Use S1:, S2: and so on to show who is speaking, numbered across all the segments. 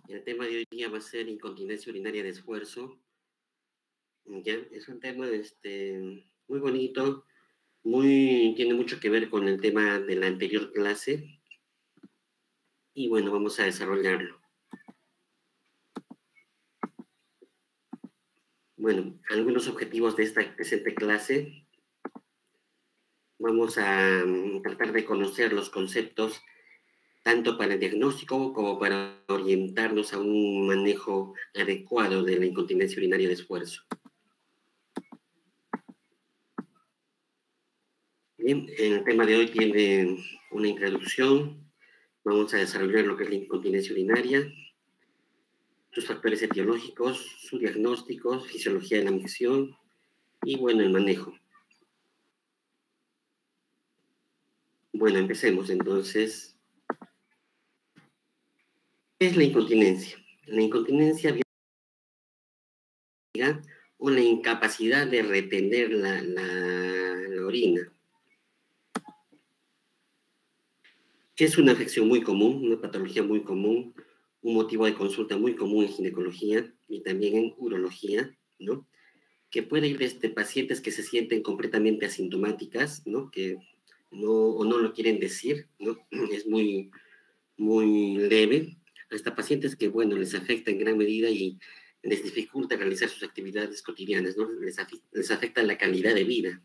S1: El tema de hoy día va a ser incontinencia urinaria de esfuerzo. Ya, es un tema muy bonito, tiene mucho que ver con el tema de la anterior clase. Y bueno, vamos a desarrollarlo. Bueno, algunos objetivos de esta presente clase. Vamos a tratar de conocer los conceptos tanto para el diagnóstico como para orientarnos a un manejo adecuado de la incontinencia urinaria de esfuerzo. Bien, el tema de hoy tiene una introducción. Vamos a desarrollar lo que es la incontinencia urinaria, sus factores etiológicos, su diagnóstico, fisiología de la micción y, bueno, el manejo. Bueno, empecemos entonces. ¿Qué es la incontinencia? La incontinencia o la incapacidad de retener la orina. Es una afección muy común, una patología muy común, un motivo de consulta muy común en ginecología y también en urología, ¿no? Que puede ir desde pacientes que se sienten completamente asintomáticas, ¿no? Que no lo quieren decir, ¿no? Es muy leve, hasta pacientes que, bueno, les afecta en gran medida y les dificulta realizar sus actividades cotidianas, ¿no? Les afecta la calidad de vida.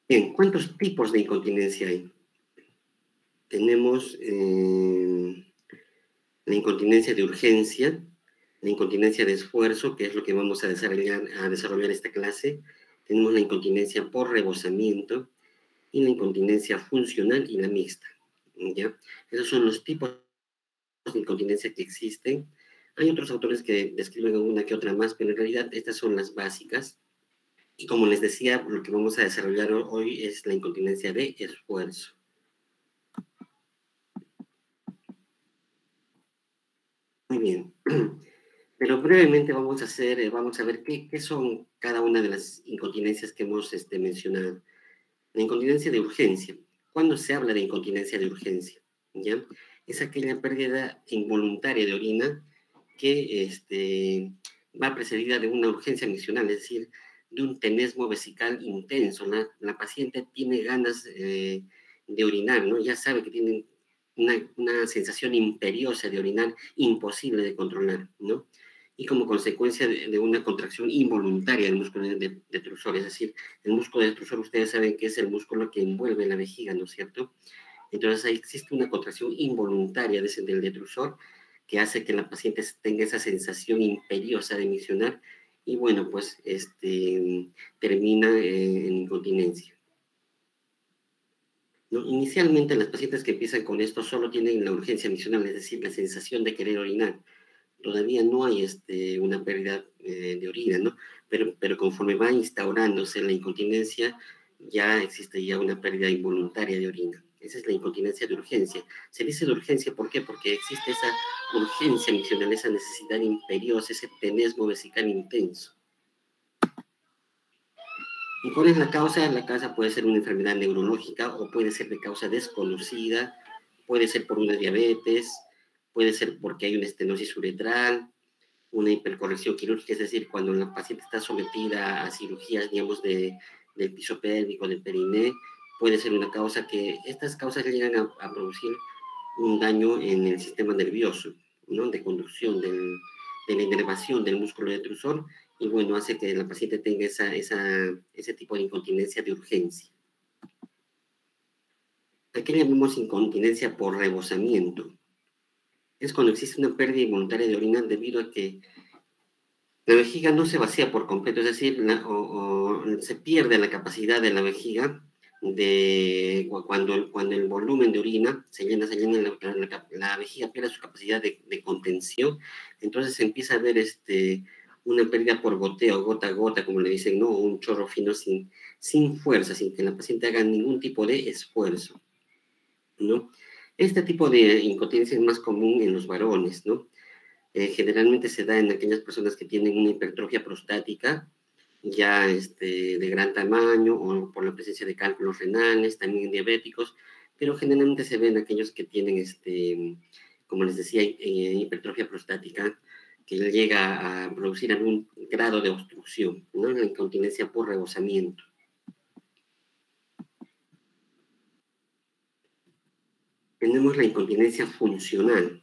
S1: Bien, ¿cuántos tipos de incontinencia hay? Tenemos la incontinencia de urgencia, la incontinencia de esfuerzo, que es lo que vamos a desarrollar esta clase. Tenemos la incontinencia por rebosamiento y la incontinencia funcional y la mixta, ¿ya? Esos son los tipos de incontinencia que existen. Hay otros autores que describen una que otra más, pero en realidad estas son las básicas. Y como les decía, lo que vamos a desarrollar hoy es la incontinencia de esfuerzo. Muy bien. Pero brevemente vamos a ver qué son cada una de las incontinencias que hemos mencionado. La incontinencia de urgencia. ¿Cuándo se habla de incontinencia de urgencia? ¿Ya? Es aquella pérdida involuntaria de orina que va precedida de una urgencia miccional, es decir, de un tenesmo vesical intenso. La paciente tiene ganas de orinar, ¿no? Ya sabe que tiene una sensación imperiosa de orinar imposible de controlar, ¿no? Y como consecuencia de una contracción involuntaria del músculo detrusor, es decir, el músculo detrusor, ustedes saben que es el músculo que envuelve la vejiga, ¿no es cierto? Entonces ahí existe una contracción involuntaria del detrusor que hace que la paciente tenga esa sensación imperiosa de miccionar y bueno, pues termina en incontinencia. ¿No? Inicialmente las pacientes que empiezan con esto solo tienen la urgencia miccional, es decir, la sensación de querer orinar. Todavía no hay una pérdida de orina, ¿no? Pero conforme va instaurándose la incontinencia, ya existe ya una pérdida involuntaria de orina. Esa es la incontinencia de urgencia. Se dice de urgencia, ¿por qué? Porque existe esa urgencia miccional, esa necesidad imperiosa, ese tenesmo vesical intenso. ¿Y cuál es la causa? La causa puede ser una enfermedad neurológica o puede ser de causa desconocida, puede ser por una diabetes, puede ser porque hay una estenosis uretral, una hipercorrección quirúrgica, es decir, cuando la paciente está sometida a cirugías, digamos, del piso pélvico, del periné, puede ser una causa que estas causas llegan a producir un daño en el sistema nervioso, ¿no? De conducción de la inervación del músculo detrusor y bueno, hace que la paciente tenga ese tipo de incontinencia de urgencia. Aquí llamamos incontinencia por rebosamiento. Es cuando existe una pérdida involuntaria de orina debido a que la vejiga no se vacía por completo, es decir, se pierde la capacidad de la vejiga cuando el volumen de orina se llena, la vejiga pierde su capacidad de contención, entonces se empieza a ver una pérdida por goteo, gota a gota, como le dicen, ¿no? Un chorro fino sin fuerza, sin que la paciente haga ningún tipo de esfuerzo, ¿no? Este tipo de incontinencia es más común en los varones, ¿no? Generalmente se da en aquellas personas que tienen una hipertrofia prostática ya de gran tamaño o por la presencia de cálculos renales, también diabéticos, pero generalmente se ven aquellos que tienen, como les decía, hipertrofia prostática, que llega a producir algún grado de obstrucción, ¿no? La incontinencia por rebosamiento. Tenemos la incontinencia funcional.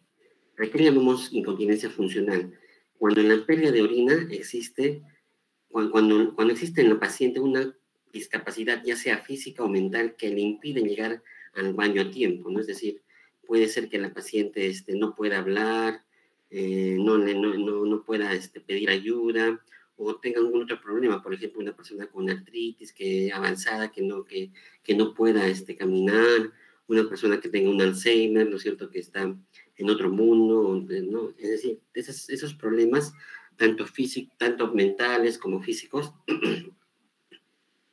S1: ¿A qué le llamamos incontinencia funcional? Cuando en la pérdida de orina existe, cuando existe en la paciente una discapacidad, ya sea física o mental, que le impide llegar al baño a tiempo, ¿no? Es decir, puede ser que la paciente no pueda hablar, no pueda pedir ayuda, o tenga algún otro problema, por ejemplo, una persona con artritis avanzada que no pueda caminar, una persona que tenga un Alzheimer, ¿no es cierto?, que está en otro mundo, ¿no? Es decir, esos problemas, tanto mentales como físicos,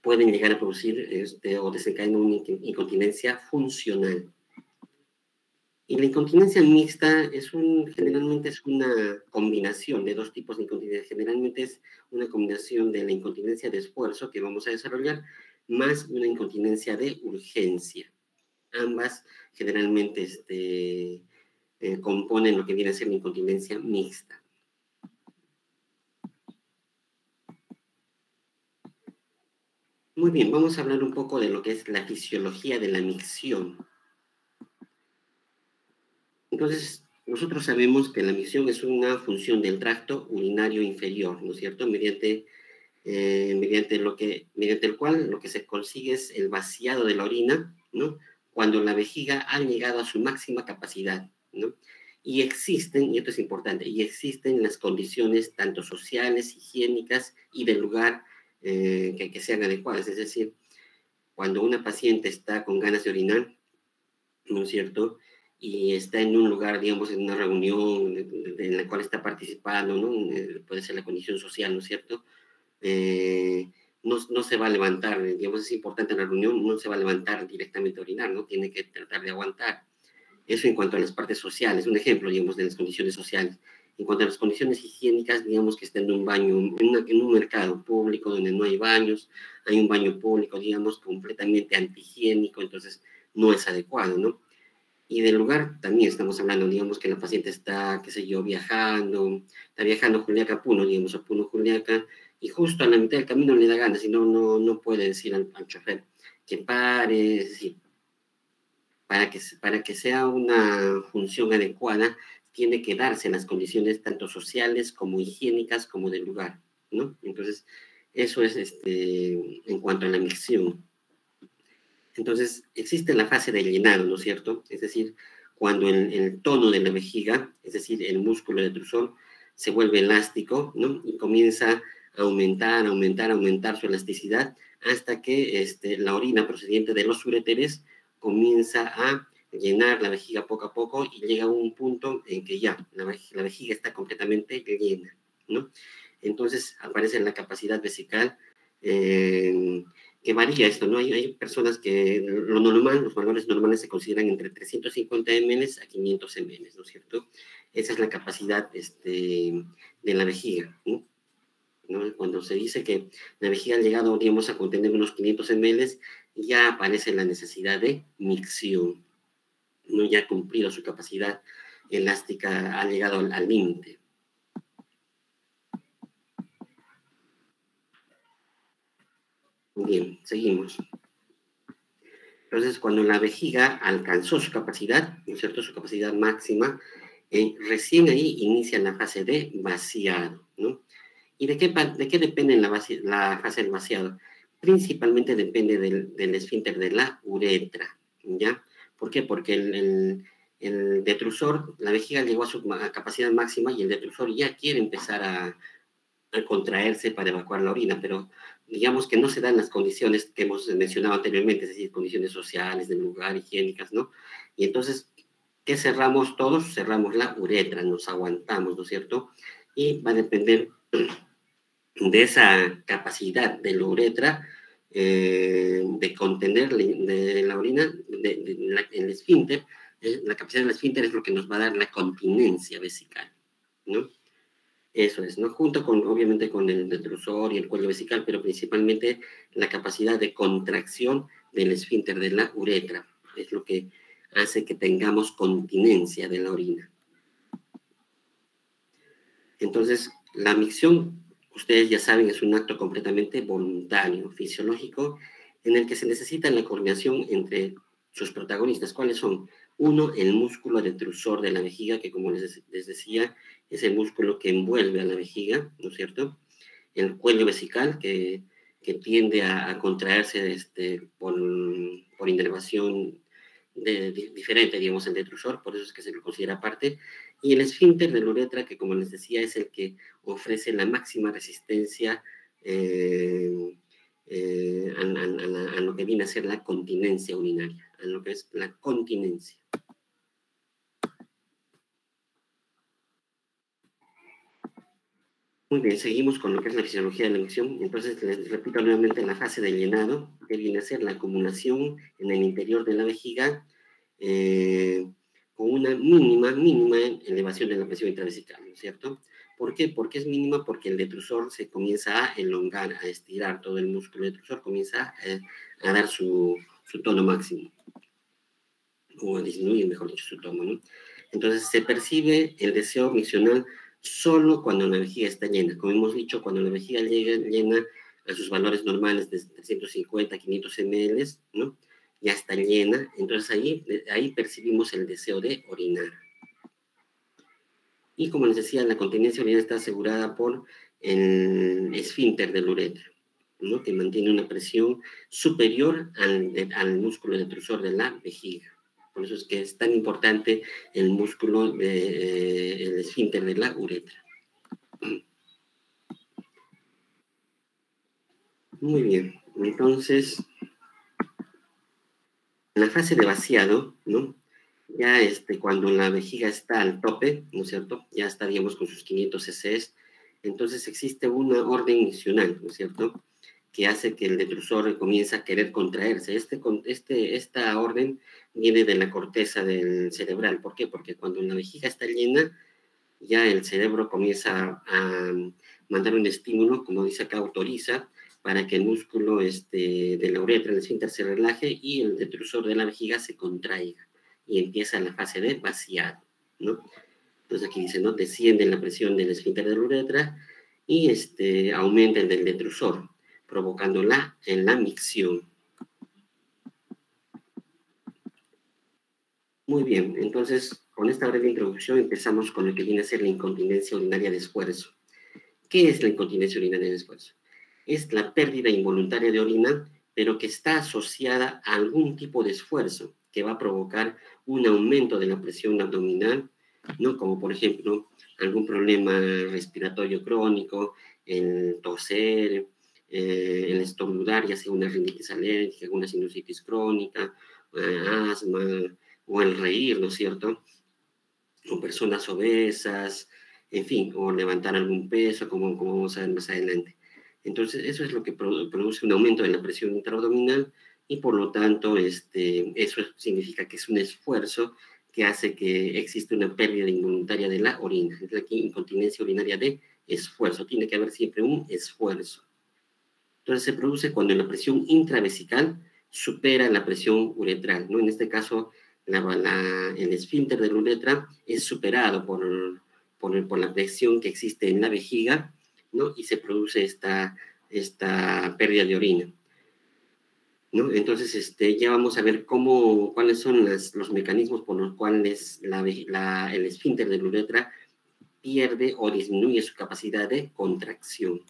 S1: pueden llegar a producir o desencadenar una incontinencia funcional. Y la incontinencia mixta generalmente es una combinación de dos tipos de incontinencia. Generalmente es una combinación de la incontinencia de esfuerzo que vamos a desarrollar más una incontinencia de urgencia. Ambas generalmente componen lo que viene a ser la incontinencia mixta. Muy bien, vamos a hablar un poco de lo que es la fisiología de la micción. Entonces, nosotros sabemos que la micción es una función del tracto urinario inferior, ¿no es cierto? Mediante el cual lo que se consigue es el vaciado de la orina, ¿no? Cuando la vejiga ha llegado a su máxima capacidad, ¿no? Y existen, y esto es importante, y existen las condiciones tanto sociales, higiénicas y del lugar que sean adecuadas. Es decir, cuando una paciente está con ganas de orinar, ¿no es cierto?, y está en un lugar, digamos, en una reunión en la cual está participando, ¿no? Puede ser la condición social, ¿no es cierto?, no se va a levantar, digamos, es importante en la reunión, no se va a levantar directamente a orinar, ¿no? Tiene que tratar de aguantar. Eso en cuanto a las partes sociales, un ejemplo, digamos, de las condiciones sociales. En cuanto a las condiciones higiénicas, digamos que está en un baño, en un mercado público donde no hay baños, hay un baño público, digamos, completamente antihigiénico, entonces no es adecuado, ¿no? Y del lugar también estamos hablando, digamos que la paciente está, qué sé yo, está viajando Juliaca a Puno, digamos, a Puno, Juliaca, y justo a la mitad del camino le da ganas, si no, no puede decir al chofer que pare, es decir, para que sea una función adecuada, tiene que darse las condiciones tanto sociales como higiénicas como del lugar, ¿no? Entonces, eso es en cuanto a la micción. Entonces, existe la fase de llenado, ¿no es cierto? Es decir, cuando el tono de la vejiga, es decir, el músculo detrusor, se vuelve elástico, ¿no? Y comienza a aumentar su elasticidad hasta que la orina procedente de los uréteres comienza a llenar la vejiga poco a poco y llega a un punto en que ya la vejiga está completamente llena, ¿no? Entonces aparece la capacidad vesical, que varía esto, ¿no? Hay personas que los valores normales se consideran entre 350 ml a 500 ml, ¿no es cierto? Esa es la capacidad de la vejiga, ¿no? Cuando se dice que la vejiga ha llegado, digamos, a contener unos 500 ml, ya aparece la necesidad de micción, ¿no? Ya ha cumplido su capacidad elástica, ha llegado al límite. Bien, seguimos. Entonces, cuando la vejiga alcanzó su capacidad, ¿no es cierto?, su capacidad máxima, recién ahí inicia la fase de vaciado, ¿no? ¿Y de qué depende la fase del vaciado? Principalmente depende del esfínter de la uretra, ¿ya? ¿Por qué? Porque el detrusor, la vejiga llegó a su capacidad máxima y el detrusor ya quiere empezar a contraerse para evacuar la orina, pero digamos que no se dan las condiciones que hemos mencionado anteriormente, es decir, condiciones sociales, del lugar, higiénicas, ¿no? Y entonces, ¿qué cerramos todos? Cerramos la uretra, nos aguantamos, ¿no es cierto? Y va a depender de esa capacidad de la uretra de contener de la orina, el esfínter, la capacidad del esfínter es lo que nos va a dar la continencia vesical, ¿no? Eso es, ¿no? Junto con, obviamente, con el detrusor y el cuello vesical, pero principalmente la capacidad de contracción del esfínter de la uretra. Es lo que hace que tengamos continencia de la orina. Entonces, la micción, ustedes ya saben, es un acto completamente voluntario, fisiológico, en el que se necesita la coordinación entre sus protagonistas. ¿Cuáles son? Uno, el músculo detrusor de la vejiga, que como les decía, es el músculo que envuelve a la vejiga, ¿no es cierto? El cuello vesical, que tiende a contraerse por inervación diferente, digamos, el detrusor, por eso es que se lo considera parte, y el esfínter de la uretra, que como les decía, es el que ofrece la máxima resistencia a lo que viene a ser la continencia urinaria, a lo que es la continencia. Muy bien, seguimos con lo que es la fisiología de la micción. Entonces, les repito nuevamente la fase de llenado, que viene a ser la acumulación en el interior de la vejiga, con una mínima elevación de la presión intravesical, ¿no es cierto? ¿Por qué? Porque es mínima porque el detrusor se comienza a elongar, a estirar, todo el músculo detrusor comienza a dar su tono máximo, o a disminuir, mejor dicho, su tono, ¿no? Entonces, se percibe el deseo miccional solo cuando la vejiga está llena. Como hemos dicho, cuando la vejiga llega llena a sus valores normales de 350 a 500 ml, ¿no? Ya está llena, entonces ahí percibimos el deseo de orinar. Y como les decía, la continencia urinaria está asegurada por el esfínter del uretra, ¿no? Que mantiene una presión superior al músculo detrusor de la vejiga. Por eso es que es tan importante el músculo del esfínter de la uretra. Muy bien, entonces, en la fase de vaciado, ¿no? Ya cuando la vejiga está al tope, ¿no es cierto? Ya estaríamos con sus 500 cc, entonces existe una orden miccional, ¿no es cierto? Que hace que el detrusor comience a querer contraerse. Esta orden viene de la corteza del cerebral. ¿Por qué? Porque cuando la vejiga está llena, ya el cerebro comienza a mandar un estímulo, como dice acá, autoriza, para que el músculo de la uretra, el esfínter, se relaje y el detrusor de la vejiga se contraiga. Y empieza la fase de vaciado, ¿no? Entonces aquí dice, ¿no? Desciende la presión del esfínter de la uretra y aumenta el del detrusor, provocando la micción. Muy bien, entonces con esta breve introducción empezamos con lo que viene a ser la incontinencia urinaria de esfuerzo. ¿Qué es la incontinencia urinaria de esfuerzo? Es la pérdida involuntaria de orina, pero que está asociada a algún tipo de esfuerzo que va a provocar un aumento de la presión abdominal, ¿no? Como por ejemplo algún problema respiratorio crónico, el toser, el estornudar, ya sea una rinitis alérgica, una sinusitis crónica, asma, o el reír, ¿no es cierto? O personas obesas, en fin, o levantar algún peso, como vamos a ver más adelante. Entonces, eso es lo que produce un aumento de la presión intraabdominal y por lo tanto, eso significa que es un esfuerzo que hace que existe una pérdida involuntaria de la orina. Es la incontinencia urinaria de esfuerzo. Tiene que haber siempre un esfuerzo. Entonces, se produce cuando la presión intravesical supera la presión uretral, ¿no? En este caso, el esfínter de la uretra es superado por la presión que existe en la vejiga, ¿no? Y se produce esta pérdida de orina, ¿no? Entonces, ya vamos a ver cuáles son los mecanismos por los cuales el esfínter de la uretra pierde o disminuye su capacidad de contracción.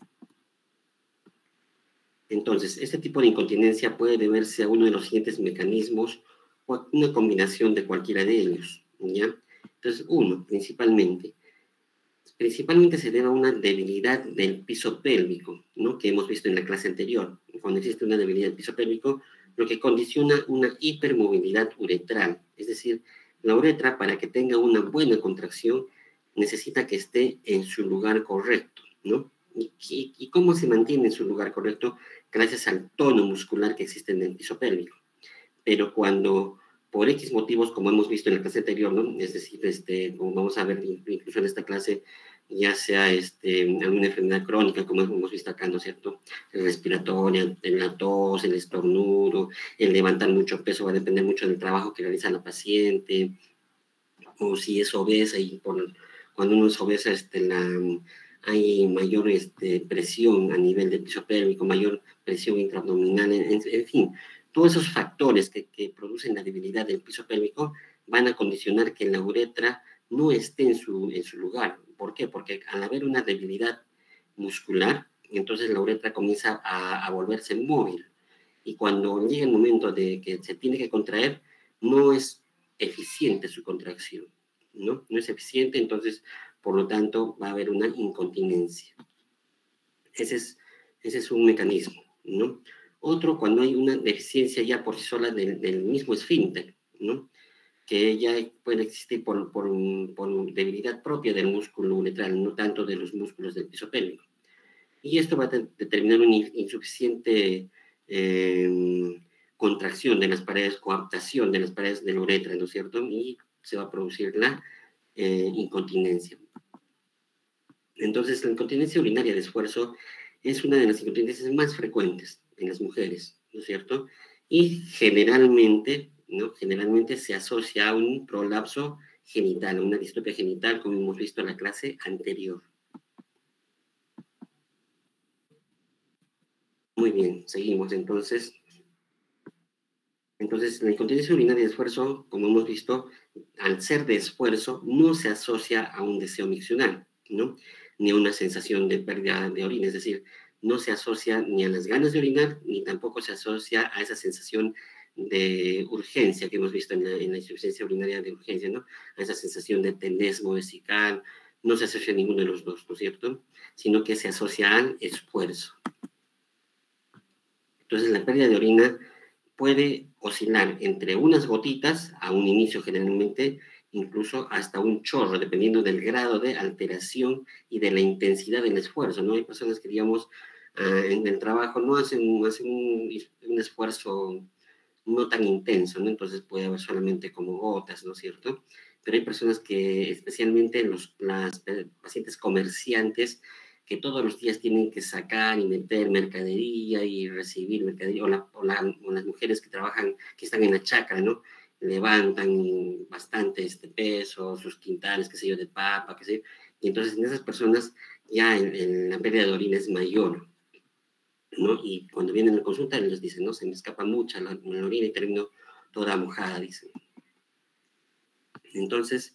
S1: Entonces, este tipo de incontinencia puede deberse a uno de los siguientes mecanismos o una combinación de cualquiera de ellos, ¿ya? Entonces, principalmente se debe a una debilidad del piso pélvico, ¿no? Que hemos visto en la clase anterior. Cuando existe una debilidad del piso pélvico, lo que condiciona una hipermovilidad uretral, es decir, la uretra, para que tenga una buena contracción, necesita que esté en su lugar correcto, ¿no? ¿Y cómo se mantiene en su lugar correcto? Gracias al tono muscular que existe en el piso pélvico. Pero cuando, por X motivos, como hemos visto en la clase anterior, ¿no? Es decir, como vamos a ver incluso en esta clase, ya sea alguna enfermedad crónica, como hemos visto acá, ¿no es cierto? El respiratorio, la tos, el estornudo, el levantar mucho peso va a depender mucho del trabajo que realiza la paciente, o si es obesa y cuando uno es obesa hay mayor presión a nivel del piso pélvico, mayor presión intraabdominal, en fin, todos esos factores que producen la debilidad del piso pélvico van a condicionar que la uretra no esté en su lugar. ¿Por qué? Porque al haber una debilidad muscular, entonces la uretra comienza a volverse móvil. Y cuando llega el momento de que se tiene que contraer, no es eficiente su contracción, ¿no? No es eficiente, entonces, por lo tanto, va a haber una incontinencia. Ese es, ese es un mecanismo, ¿no? Otro, cuando hay una deficiencia ya por sí sola del mismo esfínter, ¿no? Que ya puede existir por debilidad propia del músculo uretral, no tanto de los músculos del piso pélvico. Y esto va a determinar una insuficiente contracción de las paredes, coaptación de las paredes de la uretra, ¿no es cierto? Y se va a producir la incontinencia. Entonces, la incontinencia urinaria de esfuerzo es una de las incontinencias más frecuentes en las mujeres, ¿no es cierto? Y generalmente, ¿no? Generalmente se asocia a un prolapso genital, a una distrofia genital, como hemos visto en la clase anterior. Muy bien, seguimos entonces. Entonces, la incontinencia urinaria de esfuerzo, como hemos visto, al ser de esfuerzo, no se asocia a un deseo miccional, ¿no? Ni a una sensación de pérdida de orina, es decir, no se asocia ni a las ganas de orinar, ni tampoco se asocia a esa sensación de urgencia que hemos visto en la insuficiencia urinaria de urgencia, ¿no? A esa sensación de tenesmo vesical, no se asocia a ninguno de los dos, ¿no es cierto? Sino que se asocia al esfuerzo. Entonces, la pérdida de orina puede oscilar entre unas gotitas a un inicio generalmente, incluso hasta un chorro, dependiendo del grado de alteración y de la intensidad del esfuerzo, ¿no? Hay personas que, digamos, en el trabajo no hacen un esfuerzo no tan intenso, ¿no? Entonces puede haber solamente como gotas, ¿no es cierto? Pero hay personas que, especialmente las pacientes comerciantes, que todos los días tienen que sacar y meter mercadería y recibir mercadería, o las mujeres que trabajan, que están en la chacra, ¿no? Levantan bastante peso, sus quintales, qué sé yo, de papa, qué sé yo. Y entonces en esas personas ya la pérdida de orina es mayor, ¿no? Y cuando vienen a la consulta les dicen, no, se me escapa mucha la orina y termino toda mojada, dicen. Entonces,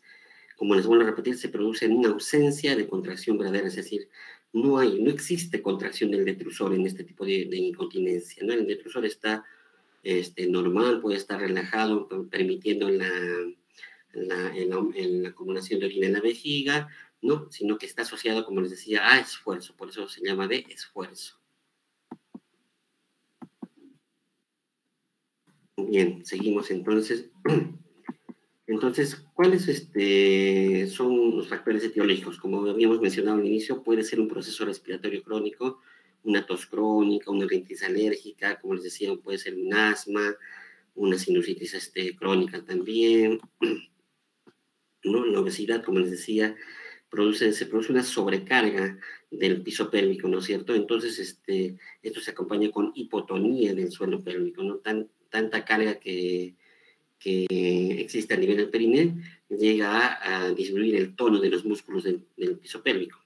S1: como les vuelvo a repetir, se produce una ausencia de contracción verdadera, es decir, no existe contracción del detrusor en este tipo de incontinencia, ¿no? El detrusor está normal, puede estar relajado, permitiendo la acumulación de orina en la vejiga, ¿no? Sino que está asociado, como les decía, a esfuerzo, por eso se llama de esfuerzo. Bien, seguimos entonces. Entonces, ¿cuáles son los factores etiológicos? Como habíamos mencionado al inicio, puede ser un proceso respiratorio crónico, una tos crónica, una rinitis alérgica, como les decía, puede ser un asma, una sinusitis crónica también, ¿no? La obesidad, como les decía, se produce una sobrecarga del piso pélvico, ¿no es cierto? Entonces, esto se acompaña con hipotonía del suelo pélvico, ¿no? Tanta carga que existe a nivel del perine llega a disminuir el tono de los músculos del piso pélvico.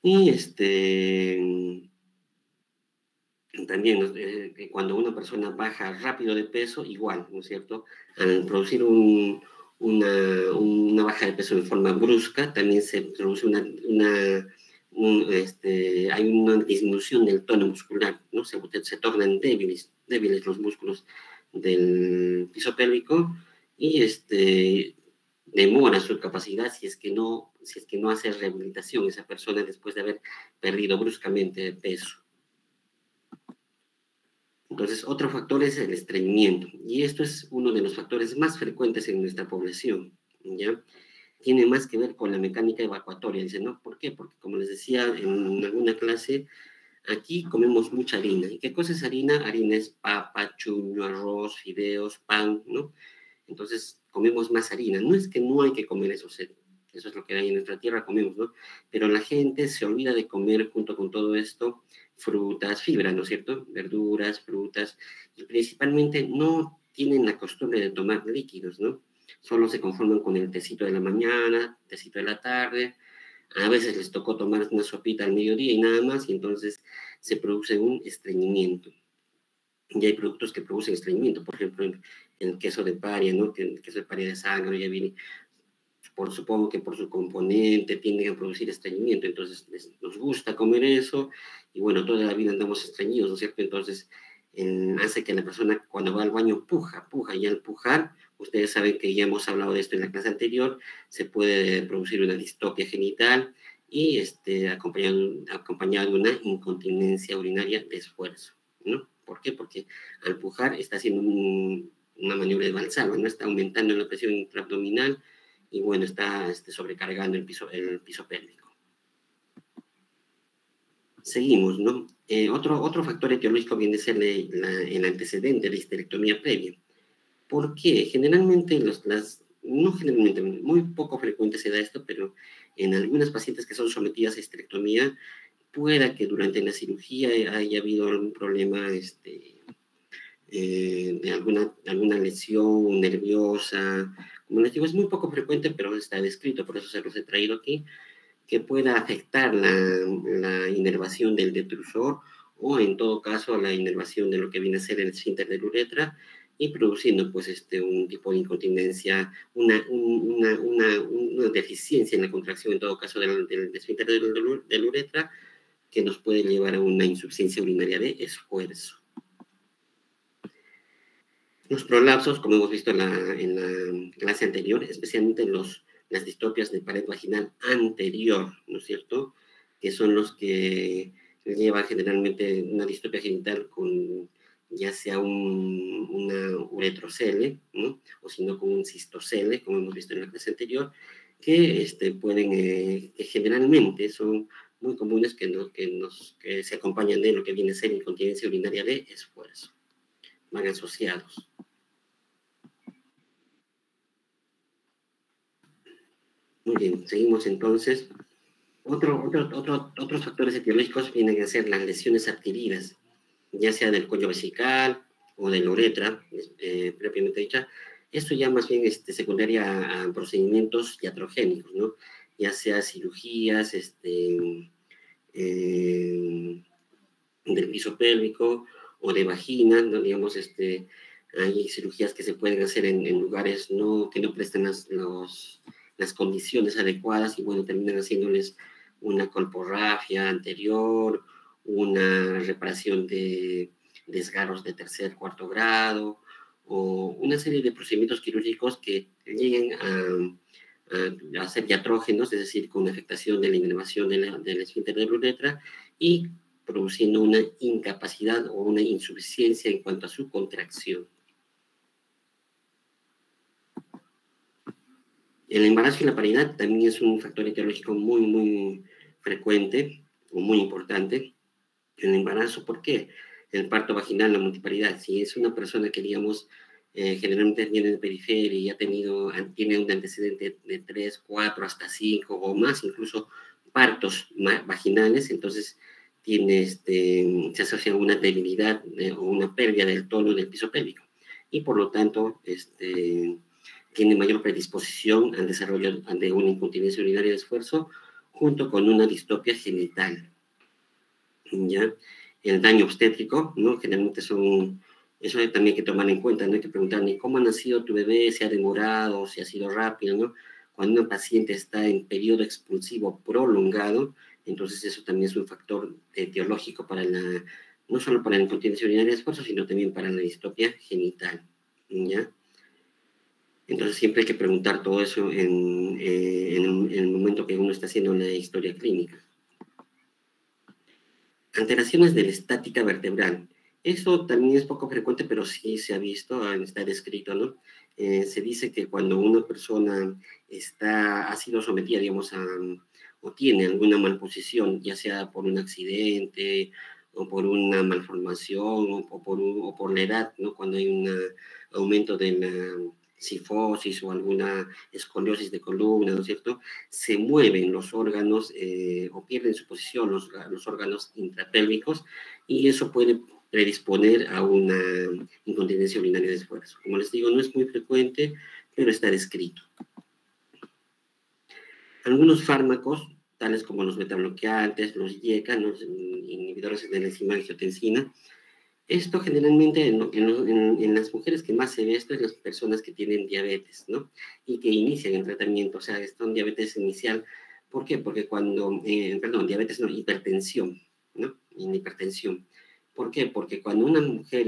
S1: Y también cuando una persona baja rápido de peso, igual, ¿no es cierto? Al producir una baja de peso de forma brusca, también se produce hay una disminución del tono muscular, ¿no? Se tornan débiles los músculos del piso pélvico y demora su capacidad si es que no hace rehabilitación esa persona después de haber perdido bruscamente de peso. Entonces, otro factor es el estreñimiento, y esto es uno de los factores más frecuentes en nuestra población, ¿ya? Tiene más que ver con la mecánica evacuatoria, dice, ¿no? ¿Por qué? Porque, como les decía en alguna clase, aquí comemos mucha harina. ¿Y qué cosa es harina? Harina es papa, chuño, arroz, fideos, pan, ¿no? Entonces, comemos más harina. No es que no hay que comer eso, eso es lo que hay en nuestra tierra, comemos, ¿no? Pero la gente se olvida de comer junto con todo esto frutas, fibras, ¿no es cierto? Verduras, frutas, y principalmente no tienen la costumbre de tomar líquidos, ¿no? Solo se conforman con el tecito de la mañana, tecito de la tarde, a veces les tocó tomar una sopita al mediodía y nada más, y entonces se produce un estreñimiento. Y hay productos que producen estreñimiento, por ejemplo, el queso de paria, ¿no? Que el queso de paria de sangre ya viene, supongo que por su componente tienden a producir estreñimiento, entonces nos gusta comer eso, y bueno, toda la vida andamos estreñidos, ¿no es cierto? Entonces hace que la persona cuando va al baño puja, y al pujar, ustedes saben que ya hemos hablado de esto en la clase anterior, se puede producir una distopia genital y acompañado de una incontinencia urinaria de esfuerzo, ¿no? ¿Por qué? Porque al pujar está haciendo una maniobra de Valsalva, ¿no? Está aumentando la presión intraabdominal y bueno, está sobrecargando el piso pélvico. Seguimos, ¿no? Otro factor etiológico viene a ser el antecedente de la histerectomía previa. ¿Por qué? Generalmente, no generalmente, muy poco frecuente se da esto, pero en algunas pacientes que son sometidas a histerectomía, pueda que durante la cirugía haya habido algún problema de alguna lesión nerviosa. Como les digo, es muy poco frecuente, pero está descrito, por eso se los he traído aquí, que pueda afectar la inervación del detrusor o en todo caso la inervación de lo que viene a ser el esfínter de la uretra y produciendo pues un tipo de incontinencia, una deficiencia en la contracción en todo caso del esfínter de la uretra que nos puede llevar a una insuficiencia urinaria de esfuerzo. Los prolapsos, como hemos visto en la clase anterior, especialmente las distopias de pared vaginal anterior, ¿no es cierto? Que son los que llevan generalmente una distopia genital con ya sea una uretrocele, ¿no? O si no con un cistocele, como hemos visto en la clase anterior, que que generalmente son muy comunes que se acompañan de lo que viene a ser incontinencia urinaria de esfuerzo. Van asociados. Muy bien, seguimos entonces. Otros factores etiológicos vienen a ser las lesiones adquiridas, ya sea del cuello vesical o de la uretra, propiamente dicha. Esto ya más bien secundaria a procedimientos iatrogénicos, ¿no? Ya sea cirugías del piso pélvico o de vagina, ¿no? Digamos, hay cirugías que se pueden hacer en lugares que no prestan las condiciones adecuadas y bueno, terminan haciéndoles una colporrafia anterior, una reparación de desgarros de tercer, cuarto grado, o una serie de procedimientos quirúrgicos que lleguen a ser diatrógenos, es decir, con afectación de la inervación del esfínter de la uretra y produciendo una incapacidad o una insuficiencia en cuanto a su contracción. El embarazo y la paridad también es un factor etiológico muy, muy frecuente o muy importante. El embarazo, ¿por qué? El parto vaginal, la multiparidad. Si es una persona que, digamos, generalmente viene de periferia y tiene un antecedente de 3, 4, hasta 5 o más, incluso partos vaginales, entonces se asocia a una debilidad o una pérdida del tono del piso pélvico. Y por lo tanto, tiene mayor predisposición al desarrollo de una incontinencia urinaria de esfuerzo junto con una distopia genital. ¿Ya? El daño obstétrico, ¿no? Generalmente eso también hay que tomar en cuenta, no hay que preguntar ni cómo ha nacido tu bebé, si ha demorado, si ha sido rápido, ¿no? Cuando una paciente está en periodo expulsivo prolongado, entonces eso también es un factor etiológico no solo para la incontinencia urinaria de esfuerzo, sino también para la distopia genital, ¿ya? Entonces siempre hay que preguntar todo eso en el momento que uno está haciendo la historia clínica. Alteraciones de la estática vertebral. Eso también es poco frecuente, pero sí se ha visto, está descrito, ¿no? Se dice que cuando una persona ha sido sometida, digamos, o tiene alguna malposición, ya sea por un accidente, o por una malformación, o por la edad, ¿no? Cuando hay un aumento de la cifosis o alguna escoliosis de columna, ¿no es cierto?, se mueven los órganos o pierden su posición los órganos intrapélvicos y eso puede predisponer a una incontinencia urinaria de esfuerzo. Como les digo, no es muy frecuente, pero está descrito. Algunos fármacos, tales como los betabloqueantes, los IECA, los inhibidores de la enzima angiotensina, esto generalmente en las mujeres que más se ve esto es las personas que tienen diabetes, ¿no? Y que inician el tratamiento, o sea, esto es diabetes inicial. ¿Por qué? Porque cuando, perdón, diabetes no, hipertensión, ¿no? Hipertensión. ¿Por qué? Porque cuando una mujer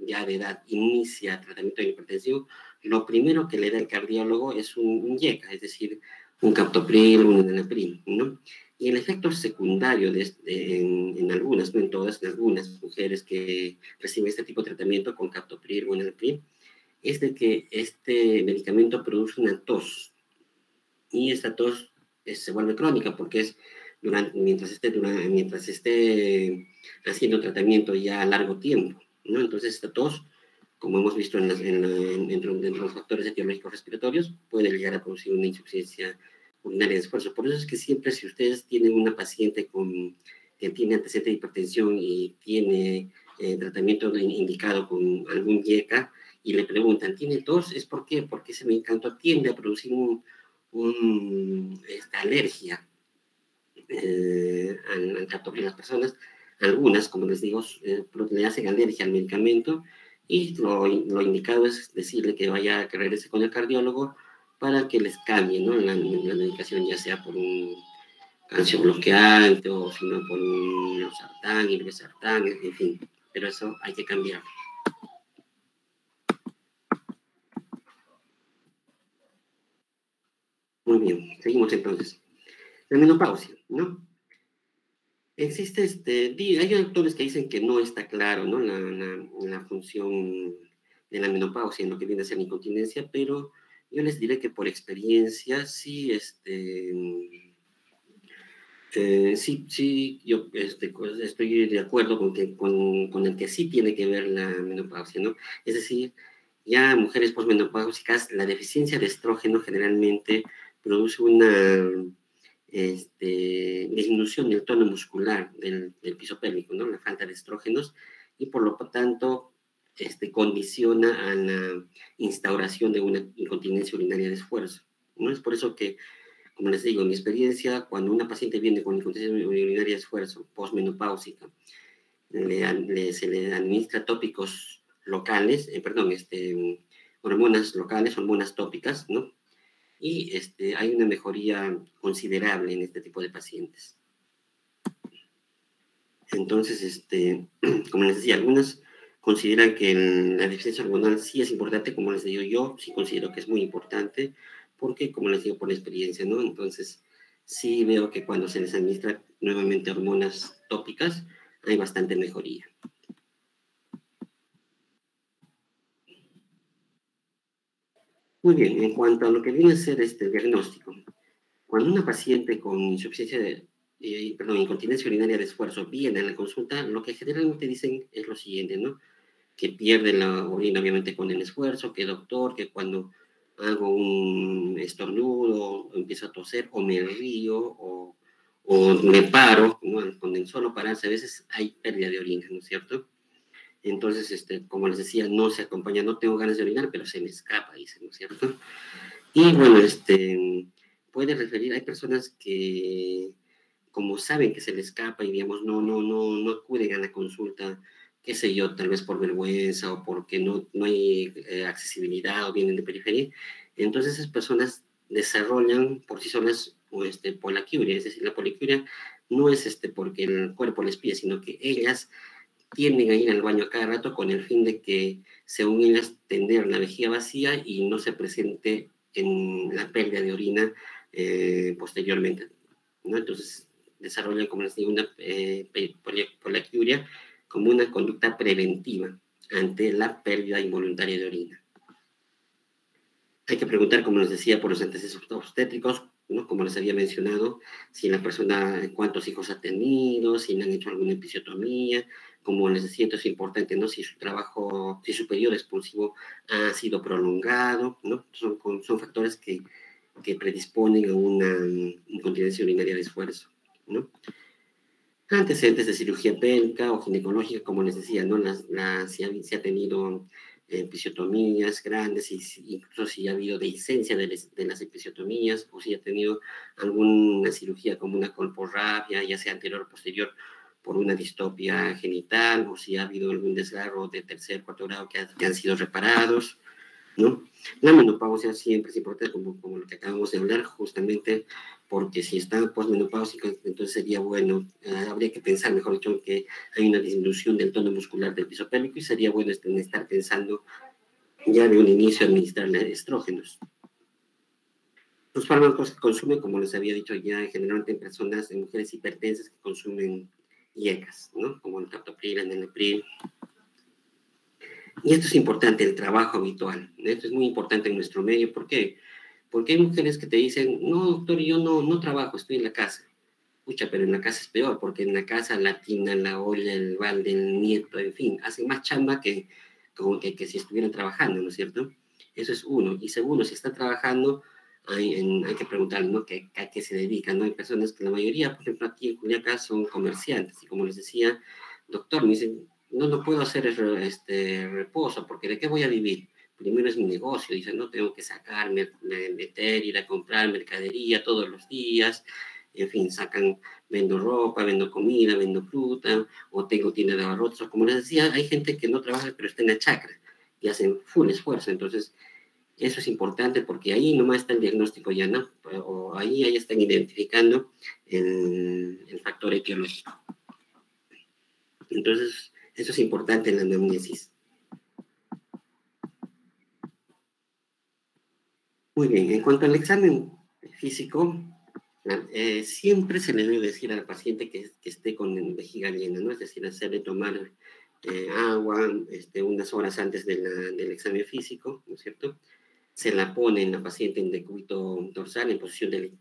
S1: ya de edad inicia tratamiento de hipertensión, lo primero que le da el cardiólogo es un IECA, es decir, un captopril, un enalapril, ¿no? Y el efecto secundario en algunas, no en todas, en algunas mujeres que reciben este tipo de tratamiento con captopril o enalapril, es de que este medicamento produce una tos. Y esta tos se vuelve crónica porque es mientras esté haciendo tratamiento ya a largo tiempo, ¿no? Entonces esta tos, como hemos visto dentro de los factores etiológicos respiratorios, puede llegar a producir una insuficiencia urinaria de esfuerzo. Por eso es que siempre si ustedes tienen una paciente que tiene antecedente de hipertensión y tiene tratamiento indicado con algún IECA y le preguntan, ¿tiene tos? ¿Es por qué? Porque ese medicamento tiende a producir esta alergia al captopril. Las personas, algunas, como les digo, le hacen alergia al medicamento y lo indicado es decirle que regrese con el cardiólogo para que les cambie, ¿no? la medicación, ya sea por un calcio bloqueante o si no por un losartán, irbesartán, en fin, pero eso hay que cambiarlo. Muy bien, seguimos entonces. La menopausia, ¿no? Existe hay autores que dicen que no está claro, ¿no? La función de la menopausia en lo que viene a ser la incontinencia, pero yo les diré que por experiencia sí, sí, yo estoy de acuerdo con el que sí tiene que ver la menopausia, ¿no? Es decir, ya mujeres posmenopáusicas, la deficiencia de estrógeno generalmente produce una disminución del tono muscular del piso pélvico, ¿no? La falta de estrógenos, y por lo tanto condiciona a la instauración de una incontinencia urinaria de esfuerzo, ¿no? Es por eso que, como les digo, en mi experiencia, cuando una paciente viene con incontinencia urinaria de esfuerzo postmenopáusica, se le administra tópicos locales, hormonas locales, hormonas tópicas, ¿no? Y hay una mejoría considerable en este tipo de pacientes. Entonces, como les decía, algunas consideran que la deficiencia hormonal sí es importante, como les digo yo, sí considero que es muy importante, porque, como les digo, por experiencia, ¿no? Entonces, sí veo que cuando se les administra nuevamente hormonas tópicas, hay bastante mejoría. Muy bien, en cuanto a lo que viene a ser este diagnóstico, cuando una paciente con incontinencia urinaria de esfuerzo viene a la consulta, lo que generalmente dicen es lo siguiente, ¿no? Que pierde la orina obviamente con el esfuerzo, que doctor, que cuando hago un estornudo, o empiezo a toser, o me río, o me paro, ¿no? Con el solo pararse a veces hay pérdida de orina, ¿no es cierto? Entonces, como les decía, no se acompaña, no tengo ganas de orinar, pero se me escapa, dice, ¿no es cierto? Y bueno, puede referir, hay personas que, como saben que se les escapa y digamos, no acuden a la consulta, qué sé yo, tal vez por vergüenza o porque no hay accesibilidad o vienen de periferia, entonces esas personas desarrollan por sí solas poliaquiuria, es decir, la poliaquiuria no es porque el cuerpo les pide, sino que ellas tienden a ir al baño a cada rato con el fin de que, según ellas, tener la vejiga vacía y no se presente en la pérdida de orina posteriormente, ¿no? Entonces, desarrolla, como les digo, una poliaquiuria como una conducta preventiva ante la pérdida involuntaria de orina. Hay que preguntar, como les decía, por los antecedentes obstétricos, ¿no? Como les había mencionado, si la persona, cuántos hijos ha tenido, si le han hecho alguna episiotomía, Como les decía, entonces es importante, ¿no? Si su trabajo, si su periodo expulsivo ha sido prolongado, ¿no? Son factores que predisponen a una incontinencia urinaria de esfuerzo, ¿no? Antecedentes de cirugía pélvica o ginecológica, como les decía, ¿no? Si ha tenido episiotomías grandes, incluso si ha habido dehiscencia de las episiotomías, o si ha tenido alguna cirugía como una colporrabia, ya sea anterior o posterior, por una distopia genital, o si ha habido algún desgarro de tercer, cuarto grado que han sido reparados, ¿no? La menopausia siempre es importante, como lo que acabamos de hablar, justamente porque si está posmenopáusico, entonces sería bueno, habría que pensar, mejor dicho, en que hay una disminución del tono muscular del piso pélvico y sería bueno estar pensando ya de un inicio administrarle estrógenos. Los fármacos que consumen, como les había dicho ya, generalmente en personas, en mujeres hipertensas que consumen IECAS, ¿no? Como el captopril, el enalapril. Y esto es importante, el trabajo habitual. Esto es muy importante en nuestro medio. ¿Por qué? Porque hay mujeres que te dicen, no, doctor, yo no trabajo, estoy en la casa. Pucha, pero en la casa es peor, porque en la casa la tina, la olla, el balde, el nieto, en fin, hacen más chamba que si estuvieran trabajando, ¿no es cierto? Eso es uno. Y segundo, si está trabajando, hay que preguntarle, ¿no? ¿A qué se dedican? ¿No? Hay personas que la mayoría, por ejemplo, aquí en Juliaca son comerciantes. Y como les decía, doctor, me dicen, no puedo hacer reposo, porque ¿de qué voy a vivir? Primero es mi negocio, dicen, no tengo que sacarme, meter, ir a comprar mercadería todos los días, en fin, vendo ropa, vendo comida, vendo fruta, o tengo tienda de abarrotes. Como les decía, hay gente que no trabaja, pero está en la chacra y hacen full esfuerzo. Entonces, eso es importante porque ahí nomás está el diagnóstico ya, ¿no? O ahí están identificando el factor etiológico. Entonces, eso es importante en la anamnesis. Muy bien, en cuanto al examen físico, siempre se le debe decir al paciente que esté con vejiga llena, ¿no? Es decir, hacerle tomar agua unas horas antes del examen físico, ¿no es cierto? Se la pone en la paciente en decúbito dorsal en posición de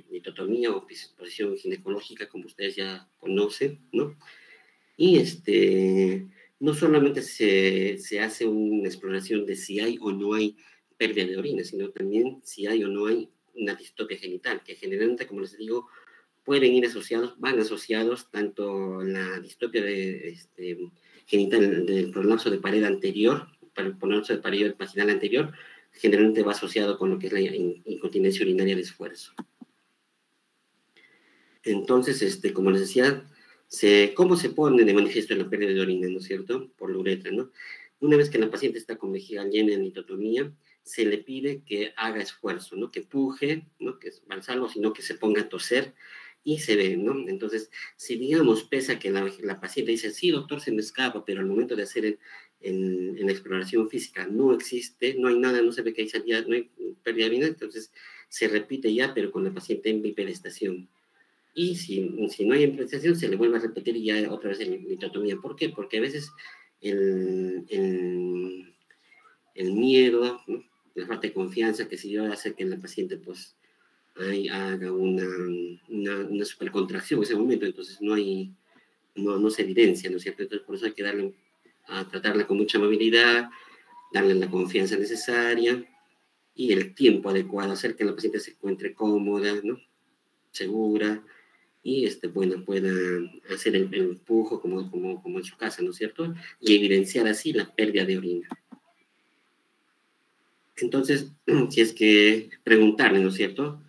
S1: litotomía o posición ginecológica, como ustedes ya conocen, ¿no? Y no solamente se hace una exploración de si hay o no hay pérdida de orina, sino también si hay o no hay una distopia genital, que generalmente, como les digo, pueden ir asociados, van asociados tanto la distopia genital del prolapso de pared anterior, para el prolapso de pared vaginal anterior, generalmente va asociado con lo que es la incontinencia urinaria de esfuerzo. Entonces, como les decía, ¿cómo se pone de manifiesto la pérdida de orina, ¿no es cierto? Por la uretra, ¿no? Una vez que la paciente está con vejiga llena en litotomía, se le pide que haga esfuerzo, ¿no? Que puje, ¿no? Que es Valsalva, sino que se ponga a toser y se ve, ¿no? Entonces, si digamos, pese a que la paciente dice, sí, doctor, se me escapa, pero al momento de hacer en la exploración física no existe, no hay nada, no se ve que hay salida, no hay pérdida de orina, entonces se repite ya, pero con la paciente en bipedestación. Y si no hay impresión, se le vuelve a repetir ya otra vez en litotomía. ¿Por qué? Porque a veces el miedo, ¿no? La falta de confianza que si yo hace que la paciente pues haga una supercontracción en ese momento, entonces no se evidencia, ¿no es cierto? Entonces por eso hay que tratarla con mucha amabilidad, darle la confianza necesaria y el tiempo adecuado, hacer que la paciente se encuentre cómoda, ¿no? Segura, y bueno, pueda hacer el empujo como en su casa, ¿no es cierto? Y evidenciar así la pérdida de orina. Entonces, si es que preguntarle, ¿no es cierto?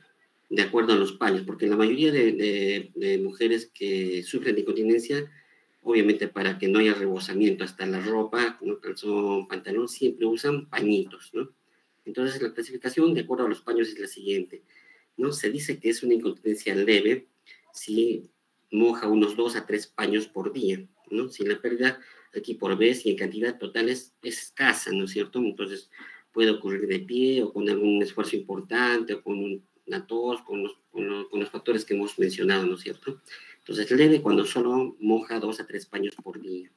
S1: De acuerdo a los paños, porque la mayoría de mujeres que sufren de incontinencia, obviamente para que no haya rebosamiento hasta la ropa, ¿no? Calzón, pantalón, siempre usan pañitos, ¿no? Entonces, la clasificación de acuerdo a los paños es la siguiente, ¿no? Se dice que es una incontinencia leve si moja unos 2 a 3 paños por día, ¿no? Si la pérdida aquí por vez y en cantidad total es escasa, ¿no es cierto? Entonces puede ocurrir de pie o con algún esfuerzo importante o con una tos, con los factores que hemos mencionado, ¿no es cierto? Entonces leve cuando solo moja 2 a 3 paños por día.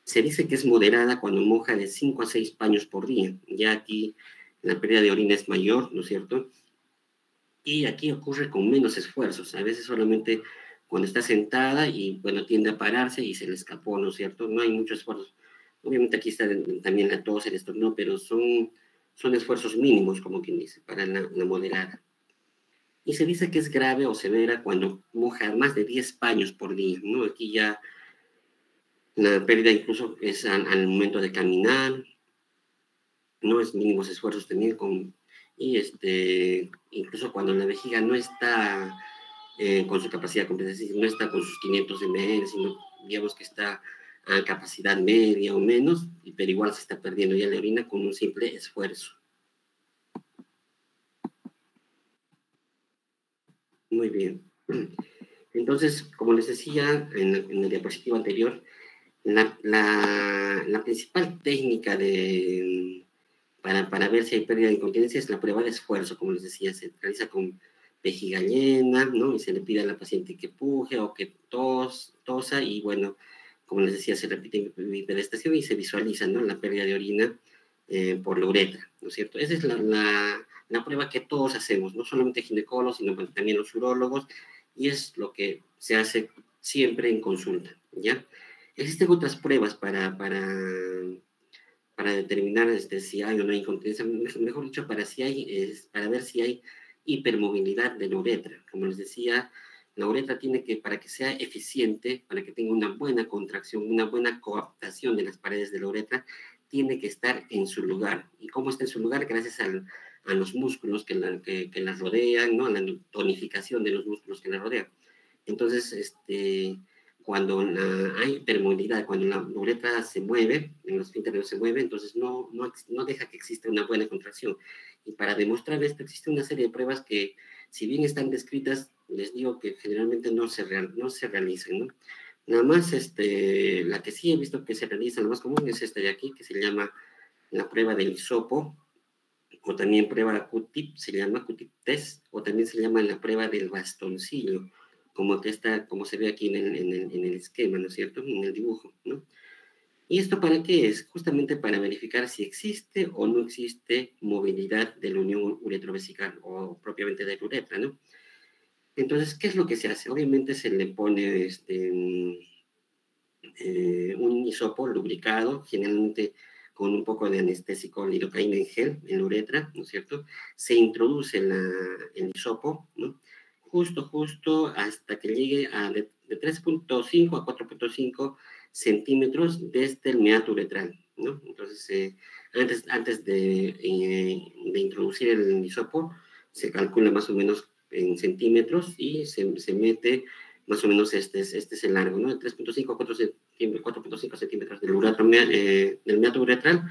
S1: Se dice que es moderada cuando moja de 5 a 6 paños por día. Ya aquí la pérdida de orina es mayor, ¿no es cierto? Y aquí ocurre con menos esfuerzos. A veces solamente cuando está sentada y, bueno, tiende a pararse y se le escapó, ¿no es cierto? No hay mucho esfuerzo. Obviamente aquí está también la tos, el estornudo, pero son esfuerzos mínimos, como quien dice, para la moderada. Y se dice que es grave o severa cuando moja más de 10 paños por día, ¿no? Aquí ya la pérdida incluso es al momento de caminar, no es mínimos esfuerzos también y incluso cuando la vejiga no está con su capacidad completa, es decir, no está con sus 500 ml, sino digamos que está a capacidad media o menos, pero igual se está perdiendo ya la orina con un simple esfuerzo. Muy bien. Entonces, como les decía en el diapositivo anterior, la principal técnica para ver si hay pérdida de incontinencia es la prueba de esfuerzo, como les decía, se realiza con vejiga llena, ¿no? Y se le pide a la paciente que puje o que tosa, y bueno, como les decía, se repite bipedestación y se visualiza, ¿no? La pérdida de orina por la uretra, ¿no es cierto? Esa es la prueba que todos hacemos, no solamente ginecólogos, sino también los urólogos, y es lo que se hace siempre en consulta, ¿ya? Existen otras pruebas para determinar si hay o no hay incontinencia, mejor dicho, para ver si hay hipermovilidad de la uretra. Como les decía, la uretra tiene que, para que sea eficiente, para que tenga una buena contracción, una buena coaptación de las paredes de la uretra, tiene que estar en su lugar. ¿Y cómo está en su lugar? Gracias a los músculos que la rodean, ¿no? A la tonificación de los músculos que la rodean. Entonces, cuando hay hipermovilidad, cuando la uretra se mueve, en los esfínteres se mueve, entonces no deja que exista una buena contracción. Y para demostrar esto existe una serie de pruebas que, si bien están descritas, les digo que generalmente no se realizan, ¿no? Nada más, la que sí he visto que se realiza, la más común es esta de aquí, que se llama la prueba del hisopo, o también prueba Q-tip, se llama Q-tip test, o también se llama la prueba del bastoncillo, como se ve aquí en el esquema, ¿no es cierto? En el dibujo, ¿no? ¿Y esto para qué es? Justamente para verificar si existe o no existe movilidad de la unión uretrovesical o propiamente de la uretra, ¿no? Entonces, ¿qué es lo que se hace? Obviamente se le pone un hisopo lubricado, generalmente con un poco de anestésico lidocaína en gel en la uretra, ¿no es cierto? Se introduce el hisopo, ¿no? Justo hasta que llegue de 3.5 a 4.5 centímetros desde el meato uretral, ¿no? Entonces, antes de introducir el hisopo, se calcula más o menos en centímetros y se mete más o menos es el largo, ¿no? De 3.5 a 4.5 centímetros del meato uretral,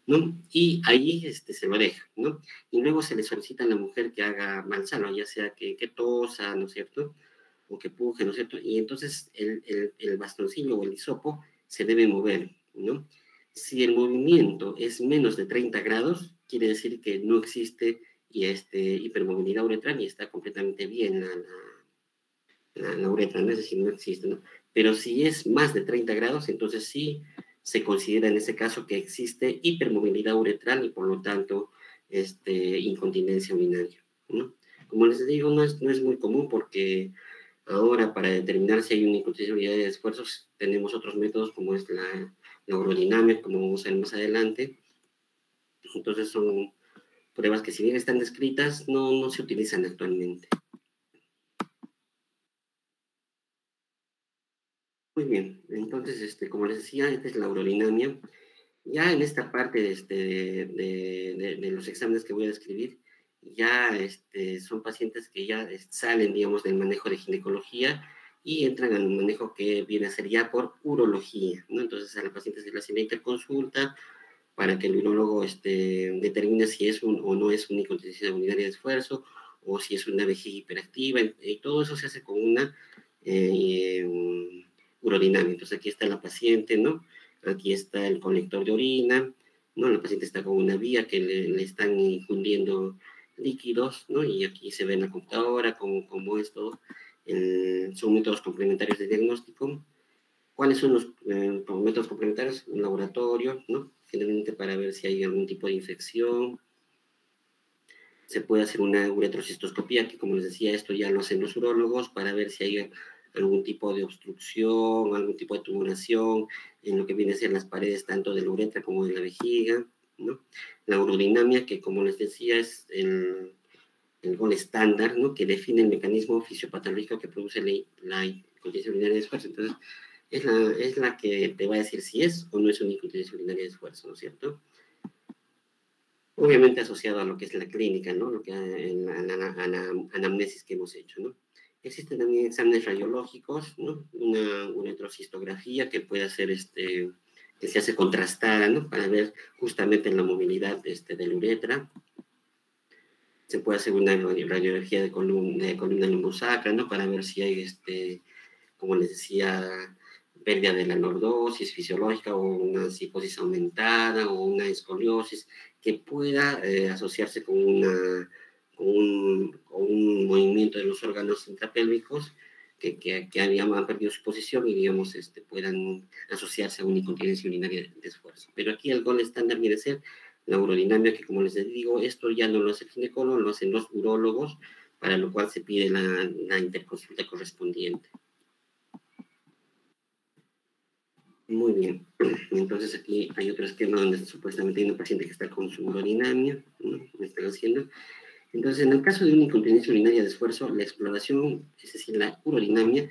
S1: ¿no? Y ahí se lo deja, ¿no? Y luego se le solicita a la mujer que haga manzano, ya sea que tosa, ¿no es cierto? O que puje, ¿no es cierto? Y entonces el bastoncillo o el hisopo se debe mover, ¿no? Si el movimiento es menos de 30 grados, quiere decir que no existe hipermovilidad uretral y está completamente bien la uretra, ¿no? Es decir, no existe, ¿no? Pero si es más de 30 grados, entonces sí se considera en ese caso que existe hipermovilidad uretral y por lo tanto incontinencia urinaria, ¿no? Como les digo, no es muy común porque ahora para determinar si hay una incontinencia urinaria de esfuerzos tenemos otros métodos como es la urodinamia, como vamos a ver más adelante. Entonces son pruebas que si bien están descritas, no se utilizan actualmente. Muy bien, entonces, como les decía, esta es la urodinamia. Ya en esta parte de los exámenes que voy a describir, ya son pacientes que ya salen, digamos, del manejo de ginecología y entran al manejo que viene a ser ya por urología, ¿no? Entonces a la paciente se le hace la interconsulta para que el urólogo determine si es o no es una incontinencia urinaria de esfuerzo o si es una vejiga hiperactiva, y todo eso se hace con una eh, urodinamia. Entonces aquí está la paciente, ¿no? Aquí está el colector de orina, ¿no? La paciente está con una vía que le están infundiendo líquidos, ¿no? Y aquí se ve en la computadora cómo es todo. Son métodos complementarios de diagnóstico. ¿Cuáles son los métodos complementarios? Un laboratorio, ¿no? Generalmente para ver si hay algún tipo de infección. Se puede hacer una uretrocistoscopía, que como les decía, esto ya lo hacen los urólogos, para ver si hay algún tipo de obstrucción, algún tipo de tumoración en lo que viene a ser las paredes tanto de la uretra como de la vejiga, ¿no? La urodinamia, que como les decía es el gol estándar, ¿no? Que define el mecanismo fisiopatológico que produce la incontinencia urinaria de esfuerzo. Entonces, es la que te va a decir si es o no es una incontinencia urinaria de esfuerzo, ¿no es cierto? Obviamente asociado a lo que es la clínica, ¿no? Lo que a la anamnesis que hemos hecho, ¿no? Existen también exámenes radiológicos, ¿no? Una uretrocistografía que puede hacer, que se hace contrastada, ¿no? Para ver justamente la movilidad de la uretra. Se puede hacer una radiología de columna lumbosacra, ¿no? Para ver si hay, como les decía, pérdida de la lordosis fisiológica o una psicosis aumentada o una escoliosis que pueda asociarse con, con un movimiento de los órganos intrapélvicos que han perdido su posición y, digamos, puedan asociarse a una incontinencia urinaria de esfuerzo. Pero aquí el gol estándar viene a ser la urodinamia, que como les digo, esto ya no lo hace el ginecólogo, lo hacen los urólogos, para lo cual se pide la interconsulta correspondiente. Muy bien. Entonces aquí hay otro esquema donde supuestamente hay una paciente que está con su urodinamia, ¿no? Me están haciendo. Entonces, en el caso de una incontinencia urinaria de esfuerzo, la exploración, es decir, la urodinamia,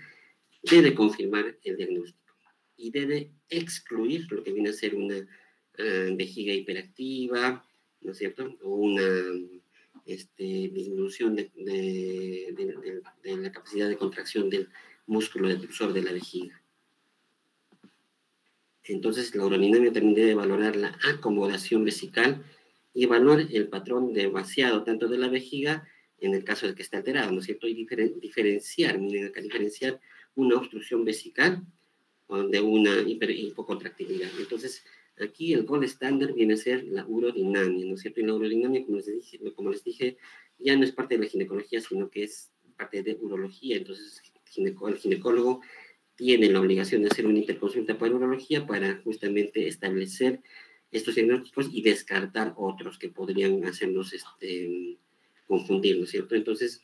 S1: debe confirmar el diagnóstico y debe excluir lo que viene a ser una vejiga hiperactiva, ¿no es cierto? O una disminución de la capacidad de contracción del músculo detrusor de la vejiga. Entonces, la urodinamia también debe valorar la acomodación vesical y evaluar el patrón de vaciado tanto de la vejiga en el caso de que esté alterado, ¿no es cierto? Y diferenciar, miren acá, diferenciar una obstrucción vesical de una hipocontractibilidad. Entonces, aquí el gol estándar viene a ser la urodinamia, ¿no es cierto? Y la urodinamia, como les dije, ya no es parte de la ginecología, sino que es parte de urología. Entonces, el ginecólogo tiene la obligación de hacer una interconsulta para urología para justamente establecer estos diagnósticos y descartar otros que podrían hacernos confundir, ¿no es cierto? Entonces,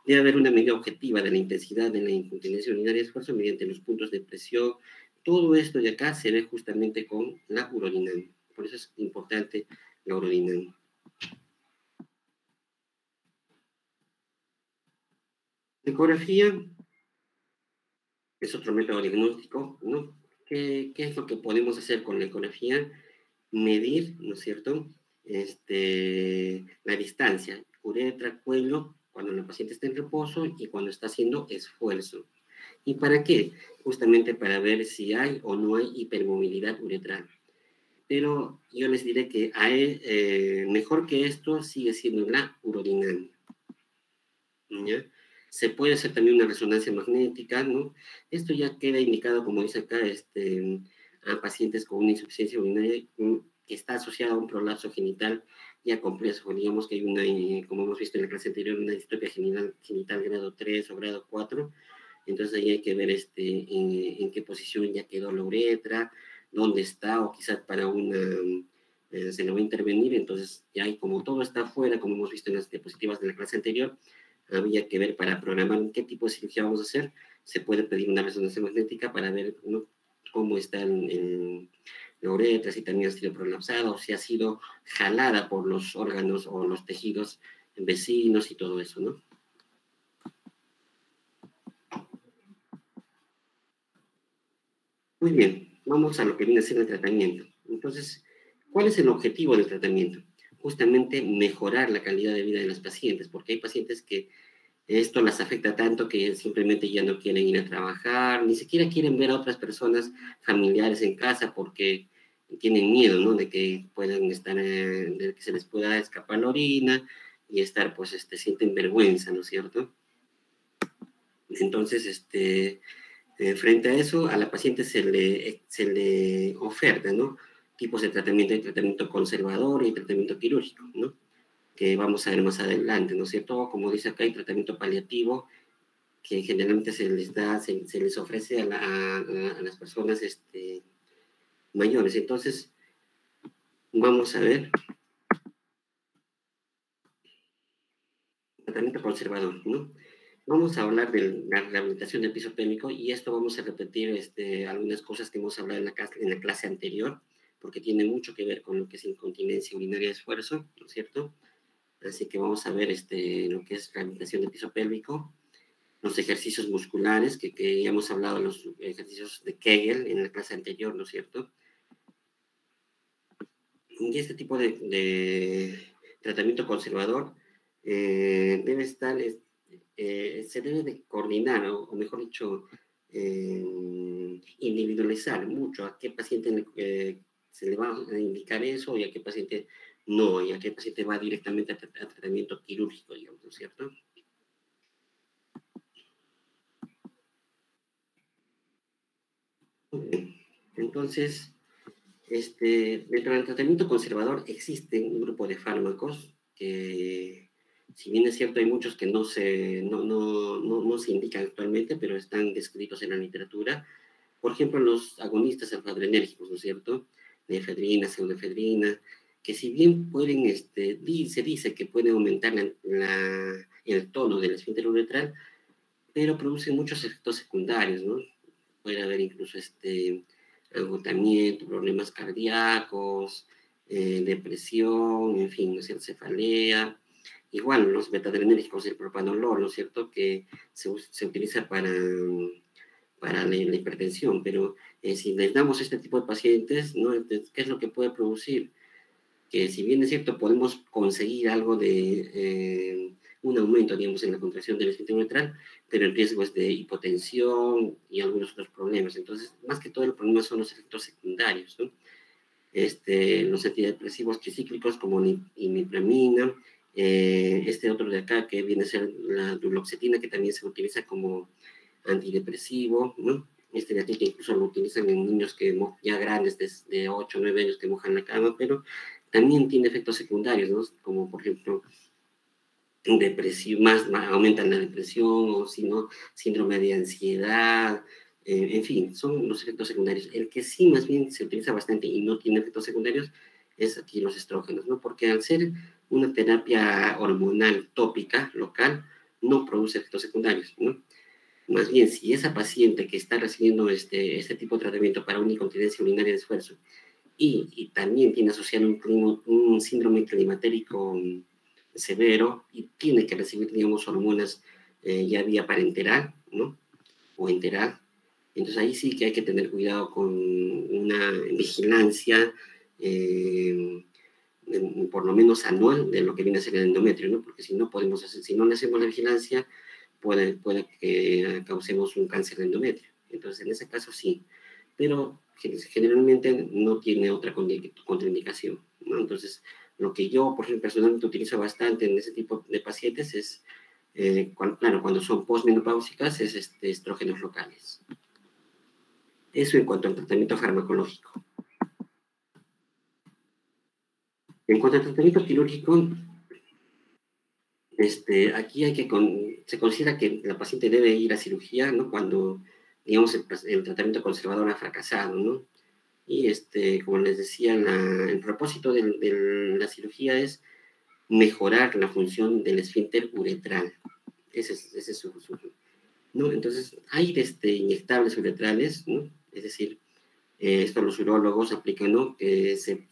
S1: debe haber una medida objetiva de la intensidad de la incontinencia urinaria de esfuerzo mediante los puntos de presión. Todo esto de acá se ve justamente con la urodinamia. Por eso es importante la urodinamia. La ecografía es otro método diagnóstico, ¿no? ¿Qué es lo que podemos hacer con la ecografía? Medir, ¿no es cierto?, la distancia, uretra, cuello, cuando la paciente está en reposo y cuando está haciendo esfuerzo. ¿Y para qué? Justamente para ver si hay o no hay hipermovilidad uretral. Pero yo les diré que mejor que esto sigue siendo la urodinamia, ¿ya? Se puede hacer también una resonancia magnética, ¿no? Esto ya queda indicado, como dice acá, a pacientes con una insuficiencia urinaria que está asociada a un prolapso genital ya complejo. Digamos que hay una, como hemos visto en la clase anterior, una distrofia genital grado 3 o grado 4. Entonces ahí hay que ver en qué posición ya quedó la uretra, dónde está, o quizás para se le va a intervenir. Entonces ya hay, como todo está afuera, como hemos visto en las diapositivas de la clase anterior, había que ver para programar qué tipo de cirugía vamos a hacer. Se puede pedir una resonancia magnética para ver, ¿no?, cómo está la uretra, si también ha sido prolapsada o si ha sido jalada por los órganos o los tejidos vecinos y todo eso, ¿no? Muy bien, vamos a lo que viene a ser el tratamiento. Entonces, ¿cuál es el objetivo del tratamiento? Justamente mejorar la calidad de vida de las pacientes, porque hay pacientes que esto las afecta tanto que simplemente ya no quieren ir a trabajar, ni siquiera quieren ver a otras personas familiares en casa porque tienen miedo, ¿no?, de que puedan estar, de que se les pueda escapar la orina y estar, pues, sienten vergüenza, ¿no es cierto? Entonces, frente a eso, a la paciente se le oferta, ¿no?, tipos de tratamiento, hay tratamiento conservador y tratamiento quirúrgico, ¿no?, que vamos a ver más adelante, ¿no es cierto? Como dice acá, hay tratamiento paliativo, que generalmente se les ofrece a las personas mayores. Entonces, vamos a ver tratamiento conservador, ¿no? Vamos a hablar de la rehabilitación del piso pélvico y esto vamos a repetir algunas cosas que hemos hablado en la clase anterior, porque tiene mucho que ver con lo que es incontinencia urinaria de esfuerzo, ¿no es cierto? Así que vamos a ver lo que es rehabilitación del piso pélvico, los ejercicios musculares, que ya hemos hablado de los ejercicios de Kegel en la clase anterior, ¿no es cierto? Y este tipo de tratamiento conservador debe estar, se debe de coordinar, o mejor dicho, individualizar mucho a qué paciente se le va a indicar eso y a qué paciente no, y a qué paciente va directamente a tratamiento quirúrgico, digamos, ¿no es cierto? Muy bien. Entonces, dentro del tratamiento conservador existe un grupo de fármacos que, si bien es cierto, hay muchos que no se indican actualmente, pero están descritos en la literatura. Por ejemplo, los agonistas alfa-adrenérgicos, ¿no es cierto? La efedrina, pseudoefedrina, que si bien pueden, se dice que pueden aumentar el tono del esfínter uretral, pero producen muchos efectos secundarios, ¿no? Puede haber incluso agotamiento, problemas cardíacos, depresión, en fin, ¿no es cierto? Cefalea. Igual los betadrenérgicos, el propanolol, ¿no es cierto? Que se utiliza para la hipertensión, pero si les damos este tipo de pacientes, ¿no? Entonces, ¿qué es lo que puede producir? Que si bien es cierto, podemos conseguir algo un aumento, digamos, en la contracción del esfínter uretral, pero el riesgo es de hipotensión y algunos otros problemas. Entonces, más que todo el problema son los efectos secundarios, ¿no? Los antidepresivos tricíclicos como imipramina, este otro de acá que viene a ser la duloxetina, que también se utiliza como antidepresivo, ¿no? De aquí que incluso lo utilizan en niños ya grandes, de 8 o 9 años, que mojan la cama, pero también tiene efectos secundarios, ¿no? Como por ejemplo, depresión, aumentan la depresión, o si no, síndrome de ansiedad, en fin, son los efectos secundarios. El que sí más bien se utiliza bastante y no tiene efectos secundarios es aquí los estrógenos, ¿no? Porque al ser una terapia hormonal tópica, local, no produce efectos secundarios, ¿no? Más bien, si esa paciente que está recibiendo este tipo de tratamiento para una incontinencia urinaria de esfuerzo y también tiene asociado un síndrome climatérico severo y tiene que recibir, digamos, hormonas ya vía parenteral, ¿no? O enteral. Entonces ahí sí que hay que tener cuidado con una vigilancia, por lo menos anual, de lo que viene a ser el endometrio, ¿no? Porque si no podemos hacer, si no le hacemos la vigilancia, puede que causemos un cáncer de endometrio. Entonces, en ese caso sí, pero generalmente no tiene otra contraindicación, ¿no? Entonces, lo que yo, por ejemplo, personalmente utilizo bastante en ese tipo de pacientes es, claro, cuando son postmenopáusicas, es estrógenos locales. Eso en cuanto al tratamiento farmacológico. En cuanto al tratamiento quirúrgico, aquí se considera que la paciente debe ir a cirugía, ¿no? Cuando, digamos, el tratamiento conservador ha fracasado, ¿no? Y como les decía, el propósito de la cirugía es mejorar la función del esfínter uretral. Ese es ¿no? Entonces, hay inyectables uretrales, ¿no? Es decir, esto los urólogos aplican, ¿no? Que se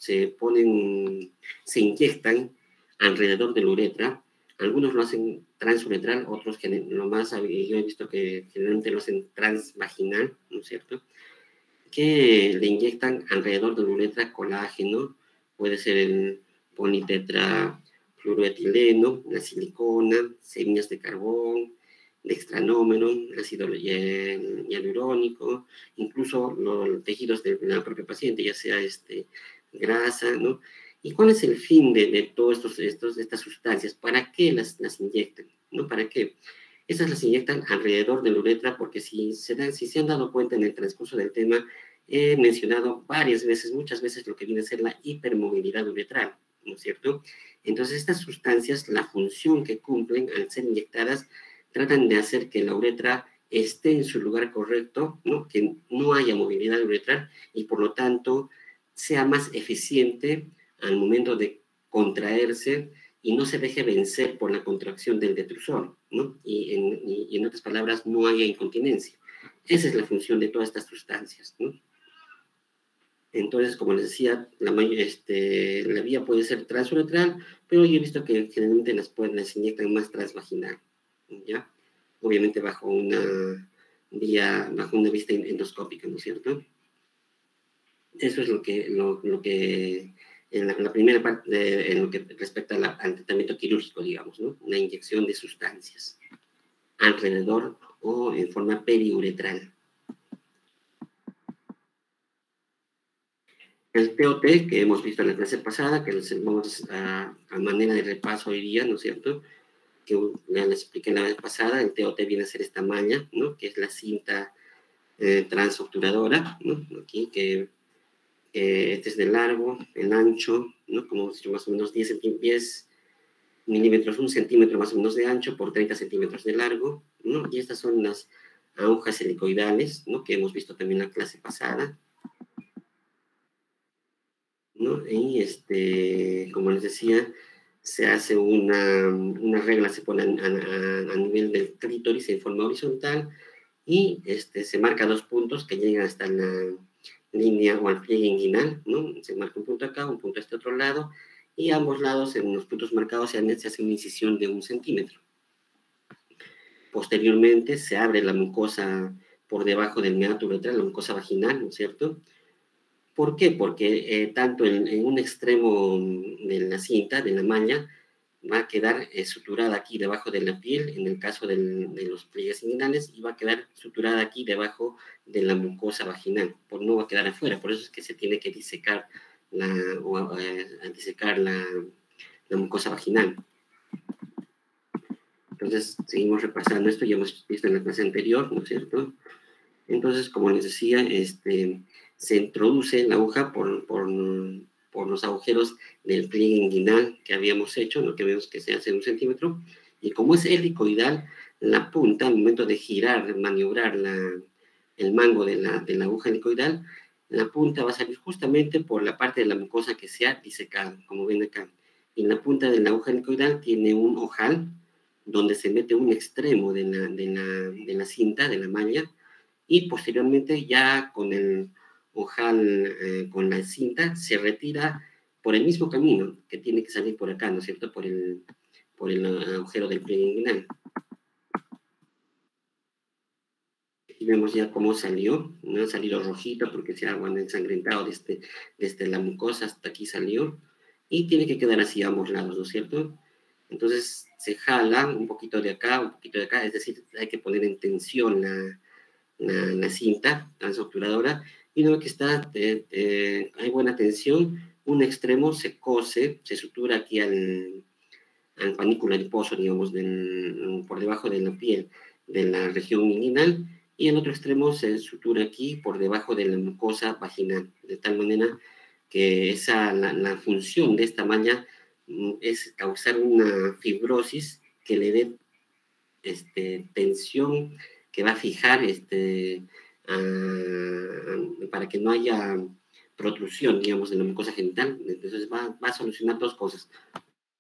S1: inyectan alrededor de la uretra. Algunos lo hacen transuretral, otros que lo más, yo he visto que generalmente lo hacen transvaginal, ¿no es cierto? Que le inyectan alrededor de la uretra colágeno, puede ser el politetrafluoroetileno, la silicona, semillas de carbón, dextranómero, ácido hialurónico, incluso los tejidos de la propia paciente, ya sea grasa, ¿no? ¿Y cuál es el fin de todas estas sustancias? ¿Para qué las inyectan? ¿No? ¿Para qué? Esas las inyectan alrededor de la uretra porque si se han dado cuenta en el transcurso del tema, he mencionado varias veces, muchas veces, lo que viene a ser la hipermovilidad uretral, ¿no es cierto? Entonces, estas sustancias, la función que cumplen al ser inyectadas, tratan de hacer que la uretra esté en su lugar correcto, ¿no? Que no haya movilidad uretral y por lo tanto sea más eficiente al momento de contraerse y no se deje vencer por la contracción del detrusor, ¿no? Y en otras palabras, no haya incontinencia. Esa es la función de todas estas sustancias, ¿no? Entonces, como les decía, la vía puede ser transuretral, pero yo he visto que generalmente las inyectan más transvaginal, ¿ya? Obviamente bajo una vista endoscópica, ¿no es cierto? Eso es lo que en la primera parte, en lo que respecta al tratamiento quirúrgico, digamos, ¿no? Una inyección de sustancias alrededor o en forma periuretral. El TOT que hemos visto en la clase pasada, que les vamos a manera de repaso hoy día, ¿no es cierto? Que ya les expliqué la vez pasada, el TOT viene a ser esta malla, ¿no? Que es la cinta transobturadora, ¿no? Aquí, que este es de largo, el ancho, ¿no? Como más o menos 10 milímetros, 1 centímetro más o menos de ancho por 30 centímetros de largo, ¿no? Y estas son las agujas helicoidales, ¿no? Que hemos visto también en la clase pasada, ¿no? Y como les decía, se hace una regla, se pone a nivel del clítoris en forma horizontal y se marca 2 puntos que llegan hasta la línea o al pliegue inguinal, ¿no? Se marca un punto acá, un punto a este otro lado, y a ambos lados, en los puntos marcados, se hace una incisión de 1 centímetro. Posteriormente, se abre la mucosa por debajo del meato uretral, la mucosa vaginal, ¿no es cierto? ¿Por qué? Porque tanto en un extremo de la cinta, de la malla, va a quedar suturada aquí debajo de la piel, en el caso de los pliegues inguinales, y va a quedar suturada aquí debajo de la mucosa vaginal, no va a quedar afuera, por eso es que se tiene que disecar la mucosa vaginal. Entonces, seguimos repasando esto, ya hemos visto en la clase anterior, ¿no es cierto? Entonces, como les decía, se introduce la aguja por los agujeros del pliegue inguinal que habíamos hecho, ¿no? Que vemos que se hace 1 centímetro, y como es helicoidal, la punta, al momento de girar, maniobrar el mango de la aguja helicoidal, la punta va a salir justamente por la parte de la mucosa que se ha disecado, como ven acá. Y la punta de la aguja helicoidal tiene un ojal, donde se mete un extremo de la cinta, de la malla, y posteriormente ya con el ojal, con la cinta, se retira por el mismo camino que tiene que salir por acá, ¿no es cierto? Por el agujero del pliegue inguinal. Y vemos ya cómo salió, ¿no? Ha salido rojito porque se ha ensangrentado desde la mucosa hasta aquí salió, y tiene que quedar así a ambos lados, ¿no es cierto? Entonces se jala un poquito de acá, un poquito de acá, es decir, hay que poner en tensión la cinta transobturadora, y una vez que está, hay buena tensión, un extremo se cose, se sutura aquí al panículo adiposo, digamos, por debajo de la piel de la región inguinal, y el otro extremo se sutura aquí por debajo de la mucosa vaginal, de tal manera que la función de esta malla es causar una fibrosis que le dé tensión, que va a fijar para que no haya protrusión, digamos, de la mucosa genital. Entonces va a solucionar 2 cosas.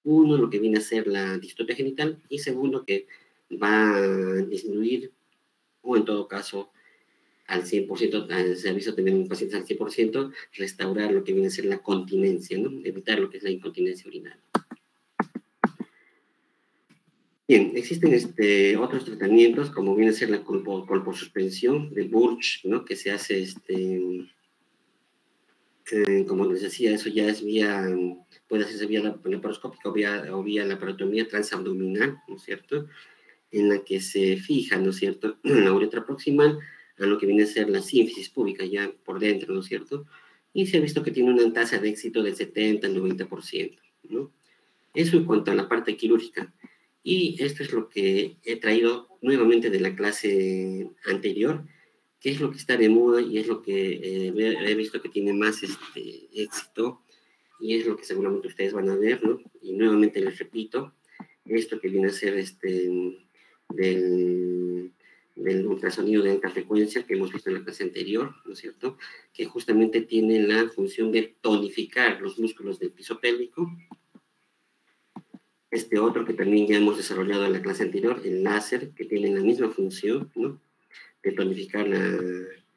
S1: Uno, lo que viene a ser la distocia genital, y segundo, que va a disminuir, o en todo caso, al 100%, se ha visto también en pacientes al 100%, restaurar lo que viene a ser la continencia, ¿no? Evitar lo que es la incontinencia urinaria. Bien, existen otros tratamientos, como viene a ser la colposuspensión de Burch, ¿no? Que se hace, como les decía, eso ya es puede hacerse vía laparoscópica o vía laparotomía transabdominal, ¿no es cierto? En la que se fija, ¿no es cierto?, la uretra proximal a lo que viene a ser la sínfisis púbica ya por dentro, ¿no es cierto? Y se ha visto que tiene una tasa de éxito del 70 al 90%, ¿no? Eso en cuanto a la parte quirúrgica. Y esto es lo que he traído nuevamente de la clase anterior, que es lo que está de moda y es lo que he visto que tiene más éxito, y es lo que seguramente ustedes van a ver, ¿no? Y nuevamente les repito, esto que viene a ser del ultrasonido de alta frecuencia que hemos visto en la clase anterior, ¿no es cierto? Que justamente tiene la función de tonificar los músculos del piso pélvico, Este otro que también ya hemos desarrollado en la clase anterior, el láser, que tiene la misma función, ¿no? De tonificar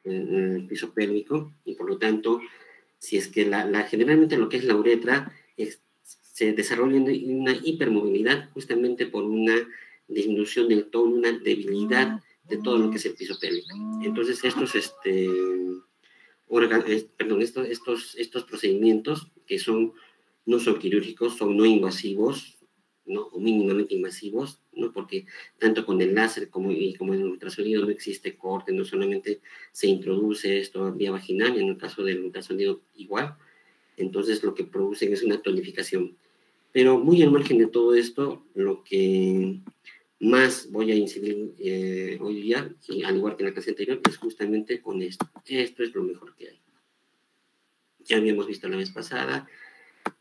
S1: el piso pélvico, y por lo tanto, si es que generalmente lo que es la uretra se desarrolla una hipermovilidad justamente por una disminución del tono, una debilidad de todo lo que es el piso pélvico. Entonces, estos procedimientos que no son quirúrgicos, son no invasivos, ¿no? O mínimamente invasivos, ¿no? Porque tanto con el láser como en el ultrasonido no existe corte, no solamente se introduce esto vía vaginal, en el caso del ultrasonido igual, entonces lo que producen es una tonificación. Pero muy al margen de todo esto, lo que más voy a incidir hoy día, y al igual que en la clase anterior, es justamente con esto. Esto es lo mejor que hay. Ya habíamos visto la vez pasada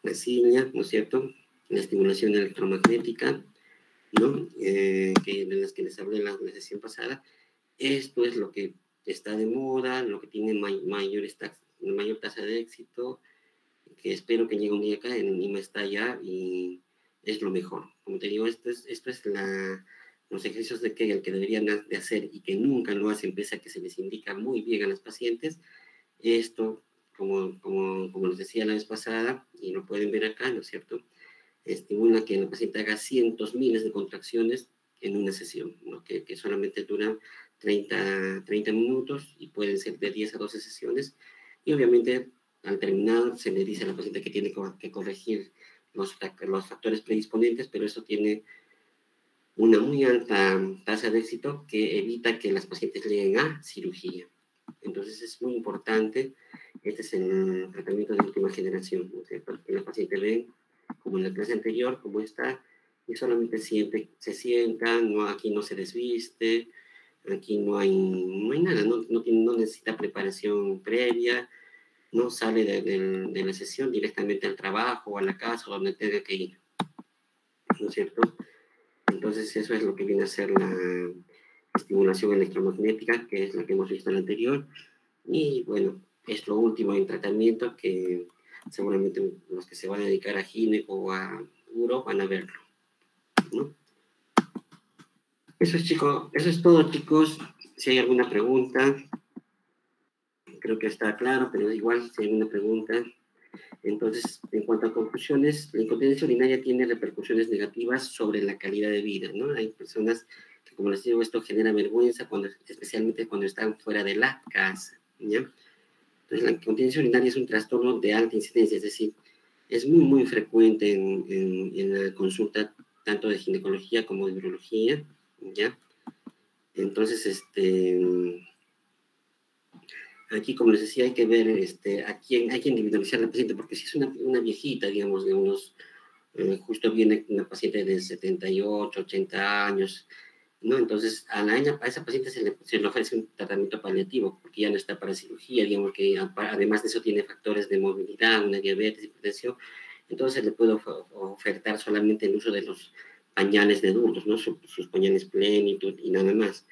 S1: la cilia, ¿no es cierto? La estimulación electromagnética, ¿no? De las que les hablé en la sesión pasada. Esto es lo que está de moda, lo que tiene mayor tasa de éxito, que espero que llegue un día acá, en Lima está ya, y es lo mejor. Como te digo, esto es los ejercicios de Kegel que deberían de hacer y que nunca lo hacen, pese a que se les indica muy bien a las pacientes. Esto, como les decía la vez pasada, y lo pueden ver acá, ¿no es cierto? Estimula que el paciente haga cientos, miles de contracciones en una sesión, ¿no? que solamente duran 30 minutos y pueden ser de 10 a 12 sesiones. Y obviamente, al terminar, se le dice a la paciente que tiene que corregir los factores predisponentes, pero eso tiene una muy alta tasa de éxito que evita que las pacientes lleguen a cirugía. Entonces es muy importante, este es el tratamiento de última generación, ¿no? Para que la paciente ve, como en la clase anterior, cómo está, y solamente se sienta, aquí no se desviste, aquí no hay nada, no necesita preparación previa, no sale de la sesión directamente al trabajo o a la casa o donde tenga que ir, ¿no es cierto? Entonces eso es lo que viene a ser la estimulación electromagnética, que es la que hemos visto en la anterior. Y bueno, es lo último en tratamiento que seguramente los que se van a dedicar a gineco o a uro van a verlo, ¿no? Eso es todo, chicos. Si hay alguna pregunta, creo que está claro, pero igual si hay alguna pregunta. Entonces, en cuanto a conclusiones, la incontinencia urinaria tiene repercusiones negativas sobre la calidad de vida, ¿no? Hay personas que, como les digo, esto genera vergüenza, especialmente cuando están fuera de la casa, ¿ya? Entonces, la incontinencia urinaria es un trastorno de alta incidencia, es decir, es muy, muy frecuente en la consulta tanto de ginecología como de urología, ¿ya? Entonces, aquí, como les decía, hay que ver hay que individualizar al paciente, porque si es una viejita, digamos, de unos, justo viene una paciente de 78, 80 años, ¿no? Entonces, a esa paciente se le ofrece un tratamiento paliativo, porque ya no está para cirugía, digamos que además de eso tiene factores de movilidad, una diabetes, hipertensión, entonces le puede ofertar solamente el uso de los pañales de adultos, ¿no? Sus pañales plenitud y nada más.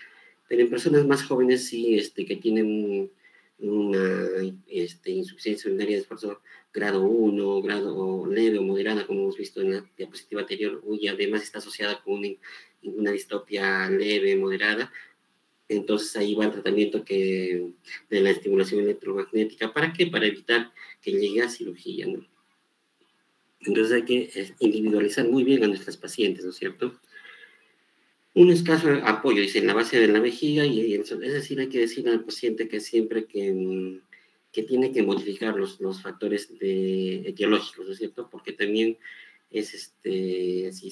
S1: Pero en personas más jóvenes sí, que tienen una insuficiencia urinaria de esfuerzo grado 1, grado leve o moderada, como hemos visto en la diapositiva anterior, y además está asociada con una distocia leve, moderada, entonces ahí va el tratamiento de la estimulación electromagnética. ¿Para qué? Para evitar que llegue a cirugía, ¿no? Entonces hay que individualizar muy bien a nuestras pacientes, ¿no es cierto? Un escaso apoyo, dice, en la base de la vejiga, es decir, hay que decir al paciente que siempre que tiene que modificar los factores etiológicos, ¿no es cierto? Porque también si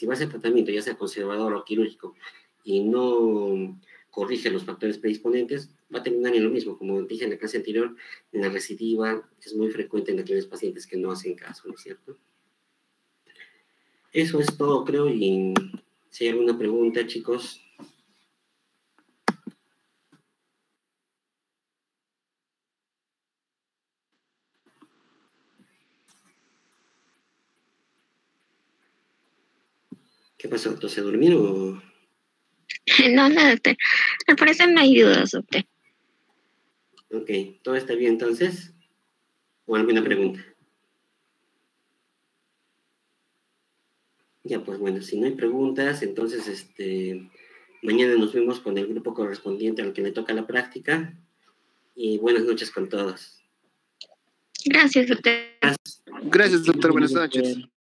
S1: va a hacer tratamiento, ya sea conservador o quirúrgico, y no corrige los factores predisponentes, va a terminar en lo mismo. Como dije en la clase anterior, en la recidiva es muy frecuente en aquellos pacientes que no hacen caso, ¿no es cierto? Eso es todo, creo, y si hay alguna pregunta, chicos. ¿Qué pasó? ¿Entonces se durmieron?
S2: No, nada, doctor. Al parecer no hay dudas, doctor.
S1: Ok, ¿todo está bien entonces? ¿O alguna pregunta? Ya, pues bueno, si no hay preguntas, entonces mañana nos vemos con el grupo correspondiente al que le toca la práctica. Y buenas noches con todos.
S2: Gracias, doctor.
S3: Gracias, doctor. Buenas noches.